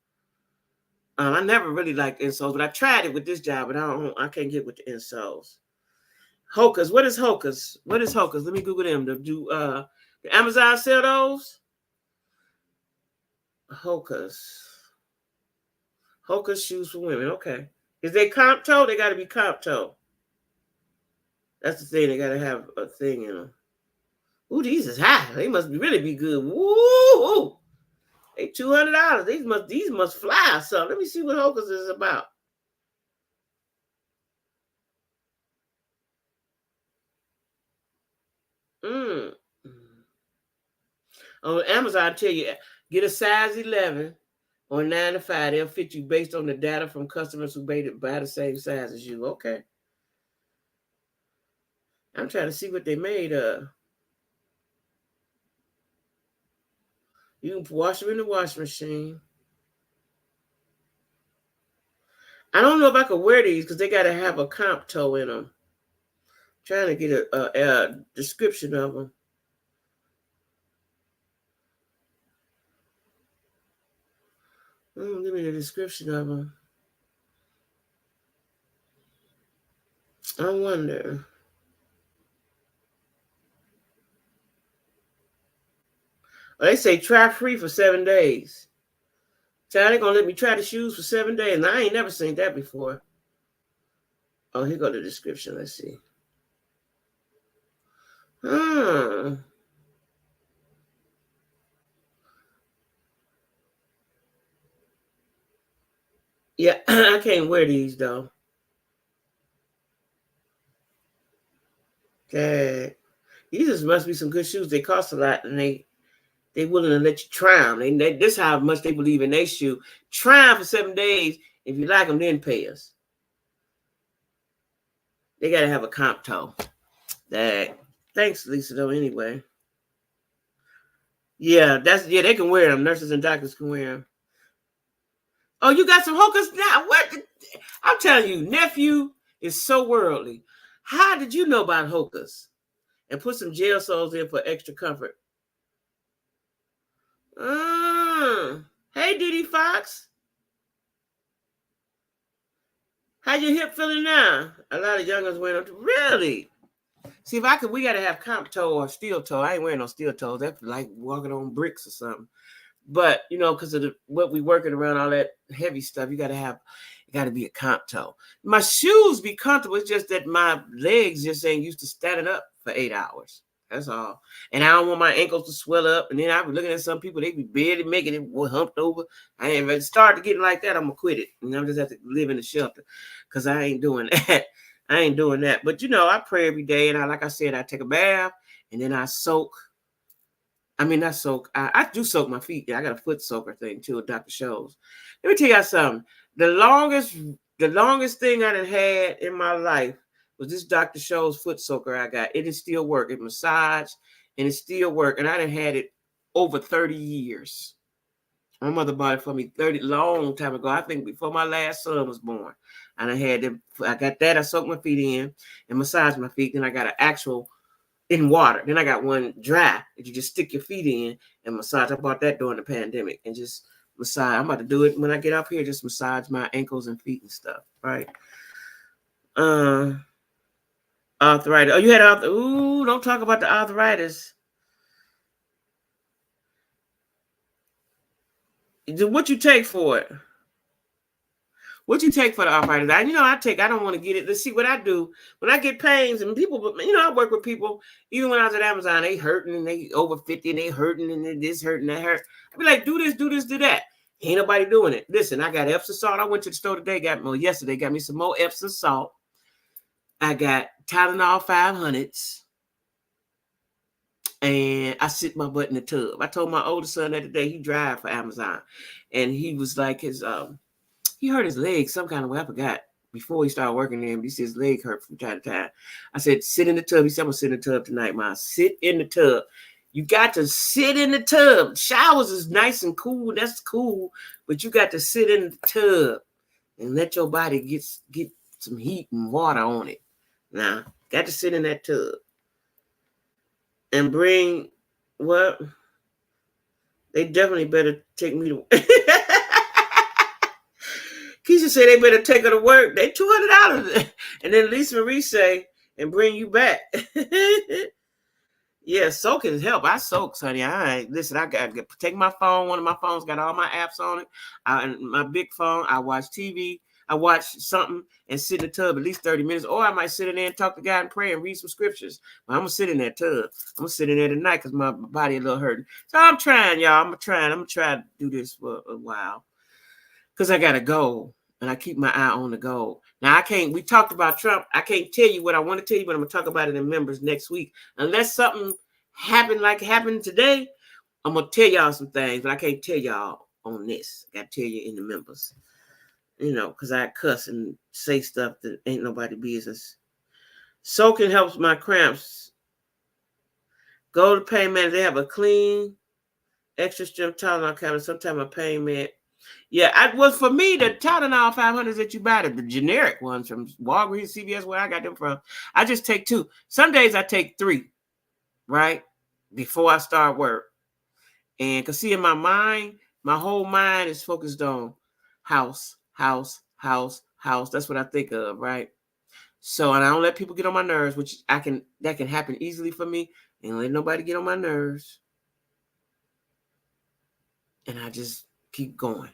I never really liked insoles, but I tried it with this job, but I can't get with the insoles. Hokas. What is hokas? What is hokas? Let me Google them. Do Amazon sell those? Hokas. Hokas shoes for women. Okay. Is they comp toe? They got to be comp toe. That's the thing. They got to have a thing in them. Ooh, these is high. They must really be good. Woo! They $200. These must fly. So let me see what hokas is about. On Amazon, I tell you, get a size 11 or 9 to 5. They'll fit you based on the data from customers who buy the same size as you. Okay. I'm trying to see what they made of. You can wash them in the washing machine. I don't know if I could wear these because they got to have a comp toe in them. I'm trying to get a description of them. Give me the description of them. I wonder. Oh, they say try free for 7 days. Child, they're going to let me try the shoes for 7 days. And I ain't never seen that before. Oh, here go the description. Let's see. Yeah, I can't wear these though. Okay. These must be some good shoes. They cost a lot, and they willing to let you try them. This is how much they believe in their shoe. Try them for 7 days. If you like them, then pay us. They got to have a comp toe. Thanks, Lisa, though, anyway. Yeah, they can wear them. Nurses and doctors can wear them. Oh, you got some hokas now? What? I'm telling you, nephew is so worldly. How did you know about hokas? And put some gel soles in for extra comfort. Hey, Diddy Fox. How your hip feeling now? A lot of youngers wearing them. Really? See, we got to have comp toe or steel toe. I ain't wearing no steel toes. That's like walking on bricks or something. But, because of what we working around, all that heavy stuff, you got to be a comp toe. My shoes be comfortable. It's just that my legs just ain't used to standing up for 8 hours. That's all. And I don't want my ankles to swell up. And then I was looking at some people, they be barely making it humped over. I ain't ready to start getting like that. I'm gonna quit it. And I'm just have to live in the shelter. Cause I ain't doing that. I ain't doing that. But I pray every day. And like I said, I take a bath and then I soak. Not soak. I do soak my feet. Yeah, I got a foot soaker thing too, Dr. Scholl's. Let me tell you something. The longest thing I done had in my life was this Dr. Scholl's foot soaker I got. It is still work. It massage and it still work. And I done had it over 30 years. My mother bought it for me long time ago. I think before my last son was born. And I got that. I soaked my feet in and massaged my feet. Then I got an actual in water. Then I got one dry that you just stick your feet in and massage. I bought that during the pandemic and just massage. I'm about to do it when I get up here, just massage my ankles and feet and stuff, right? Arthritis. Oh, you had arthritis. Ooh, don't talk about the arthritis. What you take for it? What you take for the arthritis? I don't want to get it. Let's see what I do when I get pains and people, I work with people. Even when I was at Amazon, they hurting and they over 50 and they hurting and this hurting, that hurt. I be like, do this, do that. Ain't nobody doing it. Listen, I got Epsom salt. I went to the store today, yesterday, got me some more Epsom salt. I got Tylenol 500s. And I sit my butt in the tub. I told my older son that today he drive for Amazon. And he was like he hurt his leg some kind of way. I forgot before he started working there. He said his leg hurt from time to time. I said, sit in the tub. He said, I'm going to sit in the tub tonight, Ma. Sit in the tub. You got to sit in the tub. Showers is nice and cool. That's cool. But you got to sit in the tub and let your body get some heat and water on it. Now, got to sit in that tub. And bring what? They definitely better take me to Keisha said they better take her to work. They $200. And then Lisa Marie say, and bring you back. Yeah, soaking help. I soak, honey. Listen, I got to take my phone. One of my phones got all my apps on it. And my big phone, I watch TV. I watch something and sit in the tub at least 30 minutes. Or I might sit in there and talk to God and pray and read some scriptures. But I'm going to sit in that tub. I'm going to sit in there tonight because my body a little hurting. So I'm trying, y'all. I'm going to try to do this for a while. Because I got to go. And I keep my eye on the goal. Now, we talked about Trump. I can't tell you what I want to tell you, but I'm going to talk about it in members next week. Unless something happened today, I'm going to tell y'all some things, but I can't tell y'all on this. I got to tell you in the members. Because I cuss and say stuff that ain't nobody business. Soaking helps my cramps. Go to Pain Man. They have a clean, extra strength Tylenol cabinet. Sometimes a Pain Man. Yeah, for me, the Tylenol 500s that you buy, the generic ones from Walgreens, CVS, where I got them from, I just take 2. Some days I take 3, right? Before I start work. And because see, in my mind, my whole mind is focused on house. That's what I think of, right? So, and I don't let people get on my nerves, which that can happen easily for me. And let nobody get on my nerves. And I just keep going.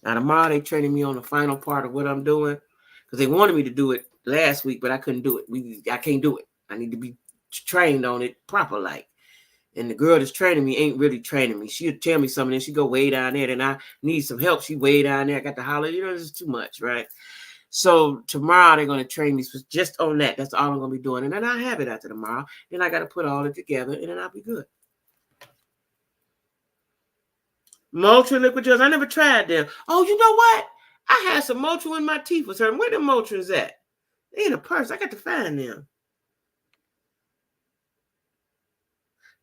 Now, tomorrow they training me on the final part of what I'm doing because they wanted me to do it last week, but I couldn't do it. I can't do it. I need to be trained on it proper like. And the girl that's training me ain't really training me. She'll tell me something and she go way down there and I need some help. She way down there. I got to holler. This is too much, right? So tomorrow they're going to train me just on that. That's all I'm going to be doing. And then I'll have it after tomorrow. Then I got to put all it together and then I'll be good. Motrin liquid gels. I never tried them. Oh, you know what? I had some Motrin in my teeth was hurting. Where the Motrins at? They in a purse. I got to find them.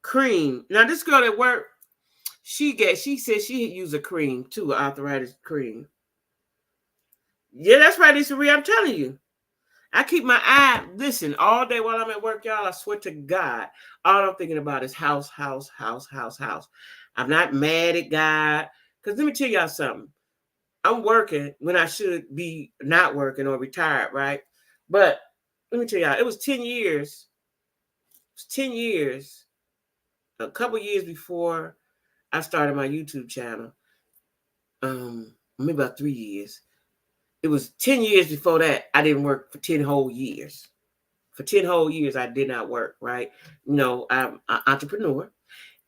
Cream. Now this girl at work, she said she used a cream too, arthritis cream. Yeah, that's right, Lisa Marie. I'm telling you. I keep my eye, listen, all day while I'm at work, y'all. I swear to God, all I'm thinking about is house. I'm not mad at God. Because let me tell y'all something. I'm working when I should be not working or retired, right? But let me tell y'all, it was 10 years. It was 10 years. A couple years before I started my YouTube channel. Maybe about 3 years. It was 10 years before that. I didn't work for 10 whole years. For 10 whole years, I did not work, right? You know, I'm an entrepreneur.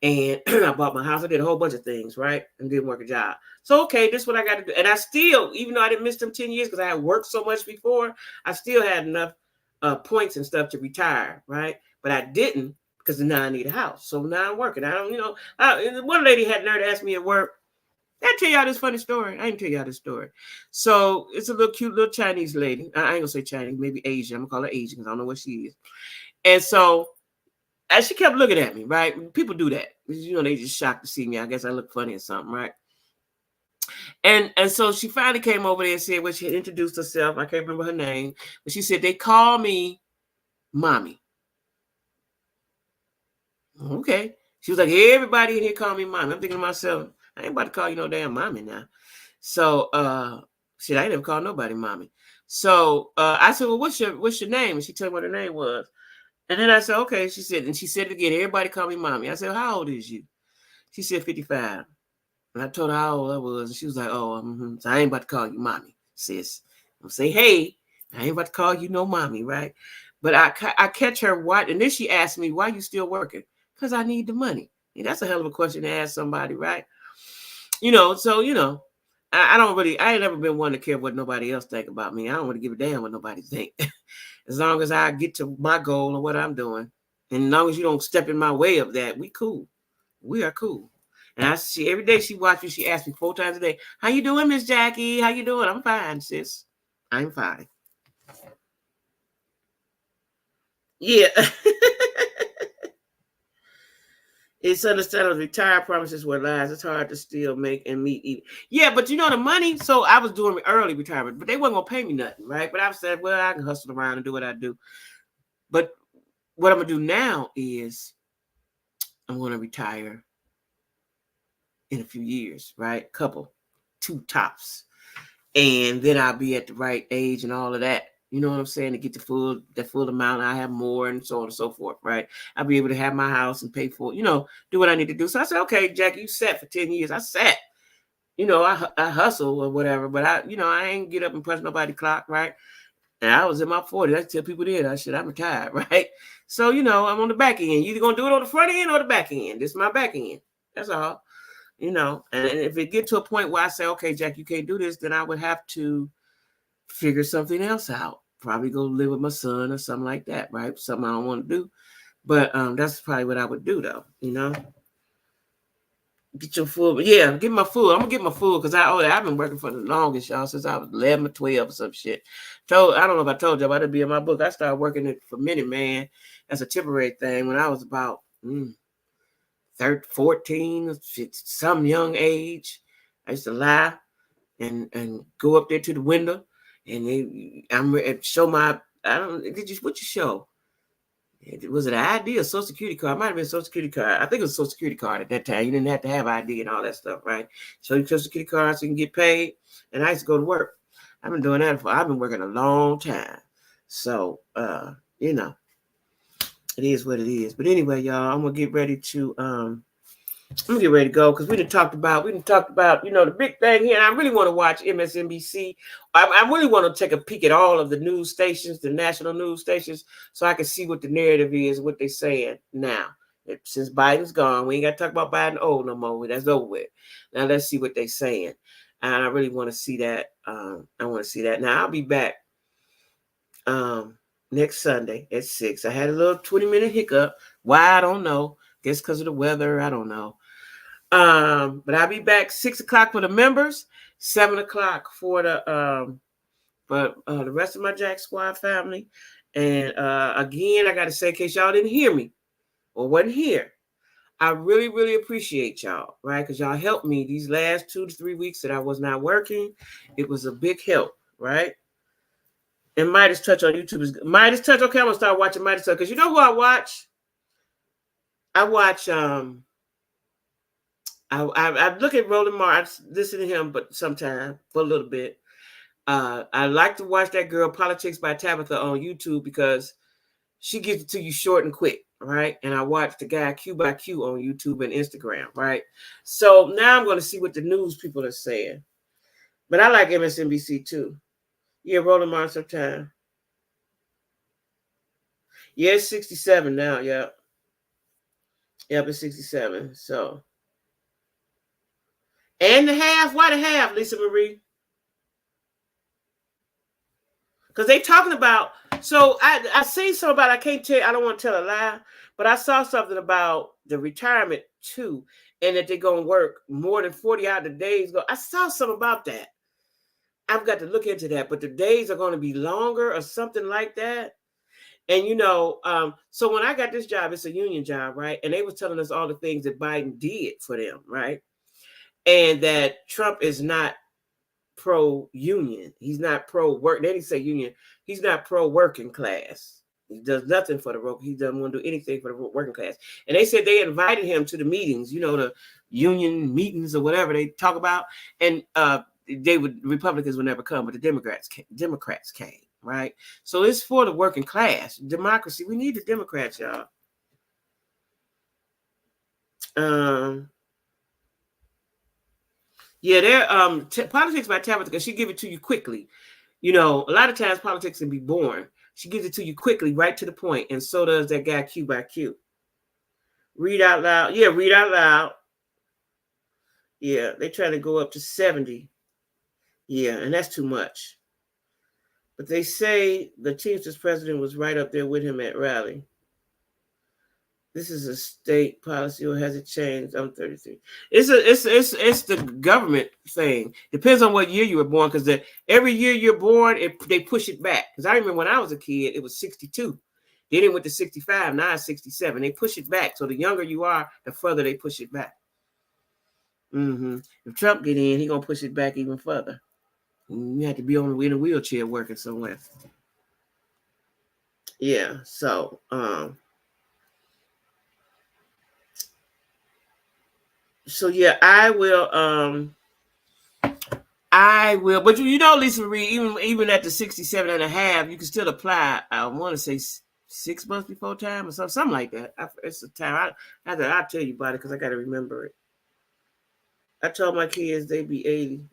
And I bought my house. I did a whole bunch of things, right? And didn't work a job. So, okay, this is what I got to do. And I still, even though I didn't miss them 10 years because I had worked so much before, I still had enough points and stuff to retire, right? But I didn't because now I need a house. So now I'm working. I don't, you know, one lady had nerve to ask me at work, I tell y'all this funny story. I didn't tell y'all this story. So it's a little cute little Chinese lady. I ain't gonna say Chinese, maybe Asian. I'm gonna call her Asian because I don't know what she is. And so as she kept looking at me, right? People do that. You know, they just shocked to see me. I guess I look funny or something, right? And so she finally came over there and said, well, she had introduced herself. I can't remember her name, but she said, they call me mommy. Okay. She was like, hey, everybody in here call me mommy. I'm thinking to myself, I ain't about to call you no damn mommy now. So shit, I ain't never called nobody mommy. So I said, well, what's your name? And she told me what her name was. And then I said, okay. She said it again, everybody call me mommy. I said, well, how old is you? She said 55. And I told her how old I was. And she was like, oh, so I ain't about to call you mommy, sis. I'm say, hey, I ain't about to call you no mommy, right? But I catch her what, and then she asked me, why you still working? Because I need the money. And that's a hell of a question to ask somebody, right? You know, so, you know, I ain't never been one to care what nobody else think about me. I don't want to give a damn what nobody think. As long as I get to my goal or what I'm doing. And as long as you don't step in my way of that, we cool. We are cool. And I see every day she watches me, she asks me 4 times a day, how you doing, Miss Jackie? How you doing? I'm fine, sis. I'm fine. Yeah. It's understandable. Retire promises were lies. It's hard to still make and meet. Even. Yeah, but you know the money. So I was doing early retirement, but they wasn't gonna pay me nothing, right? But I said, well, I can hustle around and do what I do. But what I'm gonna do now is I'm gonna retire in a few years, right? Couple, 2 tops, and then I'll be at the right age and all of that. You know what I'm saying? To get the full amount, I have more and so on and so forth, right? I'll be able to have my house and pay for, you know, do what I need to do. So I said, okay, Jackie, you sat for 10 years. I sat, you know, I hustle or whatever, but I ain't get up and press nobody's clock, right? And I was in my 40s. I tell people then, I'm retired, right? So, you know, I'm on the back end. You either gonna do it on the front end or the back end. This is my back end. That's all. You know, and if it get to a point where I say, okay, Jack, you can't do this, then I would have to figure something else out. Probably go live with my son or something like that, right? Something I don't want to do. But that's probably what I would do though, you know. Get your food. Yeah, get my food. I'm gonna get my food because I've been working for the longest, y'all, since I was 11 or 12 or some shit. I don't know if I told you, but it'd be in my book. I started working it for Minute Man as a temporary thing when I was about 13, 14, some young age. I used to lie and go up there to the window and show my, what you show? Was it an ID or Social Security card? It might have been Social Security card. I think it was Social Security card at that time. You didn't have to have ID and all that stuff, right? Show your Social Security card so you can get paid. And I used to go to work. I've been doing that I've been working a long time. So, you know, it is what it is. But anyway, y'all, I'm going to get ready to go because we done talked about, you know, the big thing here. And I really want to watch MSNBC. I really want to take a peek at all of the news stations, the national news stations, so I can see what the narrative is, what they're saying now. Since Biden's gone, we ain't got to talk about Biden old no more. That's over with. Now let's see what they're saying. And I really want to see that. I want to see that. Now I'll be back next Sunday at 6. I had a little 20-minute hiccup. Why? I don't know. Guess because of the weather. I don't know. But I'll be back 6 o'clock for the members, 7 o'clock for the rest of my Jack Squad family. And again, I got to say, in case y'all didn't hear me or wasn't here, I really, really appreciate y'all, right? Because y'all helped me these last 2 to 3 weeks that I was not working. It was a big help, right? And Midas Touch on YouTube is Midas Touch. Okay, I'm gonna start watching Midas Touch because you know who I watch? I watch I look at Roland Martin, listen to him, but sometime for a little bit. I like to watch that girl Politics by Tabitha on YouTube because she gives it to you short and quick, right? And I watch the guy Q by Q on YouTube and Instagram, right? So now I'm going to see what the news people are saying. But I like MSNBC too. Yeah, Roland Martin sometime. Yeah, it's 67 now. Yeah. Yep, it's 67. So, and the half. Why the half, Lisa Marie? Because they talking about. So I seen something about. I can't tell. I don't want to tell a lie, but I saw something about the retirement too, and that they're gonna work more than 40 hours a day. I saw something about that. I've got to look into that, but the days are going to be longer or something like that. And so when I got this job, it's a union job, right? And they was telling us all the things that Biden did for them, right? And that Trump is not pro-union. He's not pro-work. They didn't say union. He's not pro-working class. He does nothing for the work. He doesn't want to do anything for the working class. And they said they invited him to the meetings, the union meetings or whatever they talk about. And Republicans would never come, but the Democrats came, right? So it's for the working class. Democracy. We need the Democrats, y'all. Yeah, they're politics by Tabitha, because she give it to you quickly. A lot of times politics can be boring. She gives it to you quickly, right to the point, and so does that guy Q by Q. Read out loud. Yeah, read out loud. Yeah, they try to go up to 70. Yeah, and that's too much. But they say the Teamsters president was right up there with him at rally. This is a state policy, or has it changed? I'm 33. It's the government thing. Depends on what year you were born, because every year you're born, they push it back. Because I remember when I was a kid, it was 62. Then it went to 65. Now it's 67. They push it back. So the younger you are, the further they push it back. If Trump get in, he's gonna push it back even further. You have to be in a wheelchair working somewhere. Yeah. So So yeah, I will. But Lisa Marie, even at the 67 and a half, you can still apply. I want to say 6 months before time or something like that. It's a time. I'll tell you about it because I got to remember it. I told my kids they'd be 80.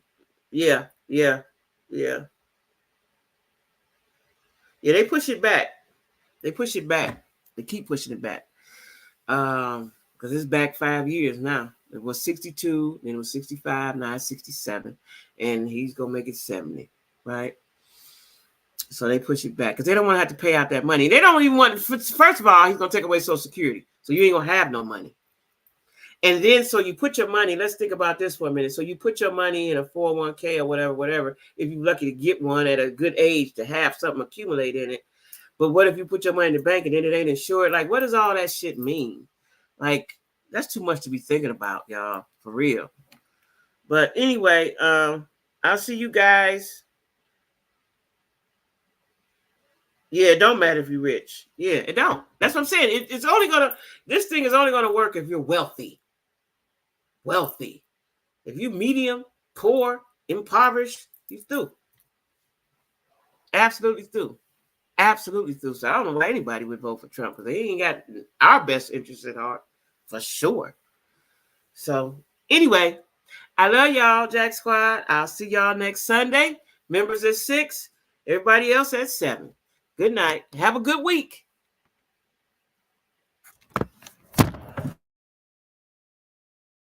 Yeah. Yeah, they push it back. They push it back. They keep pushing it back. Because it's back 5 years now. It was 62, then it was 65, now it's 67, and he's gonna make it 70, right? So they push it back because they don't want to have to pay out that money. They don't even want. First of all, he's gonna take away Social Security, so you ain't gonna have no money. And then, so you put your money. Let's think about this for a minute. So you put your money in a 401k or whatever. If you're lucky to get one at a good age to have something accumulate in it. But what if you put your money in the bank and then it ain't insured? Like, what does all that shit mean? Like, that's too much to be thinking about, y'all, for real. But anyway, I'll see you guys. Yeah, it don't matter if you're rich. Yeah, it don't. That's what I'm saying. This thing is only gonna work if you're wealthy. Wealthy. If you're medium, poor, impoverished, you're through. Absolutely through. Absolutely through. So I don't know why anybody would vote for Trump, because they ain't got our best interests at heart. For sure. So anyway, I love y'all, Jack Squad. I'll see y'all next Sunday. Members at 6, everybody else at 7. Good night. Have a good week.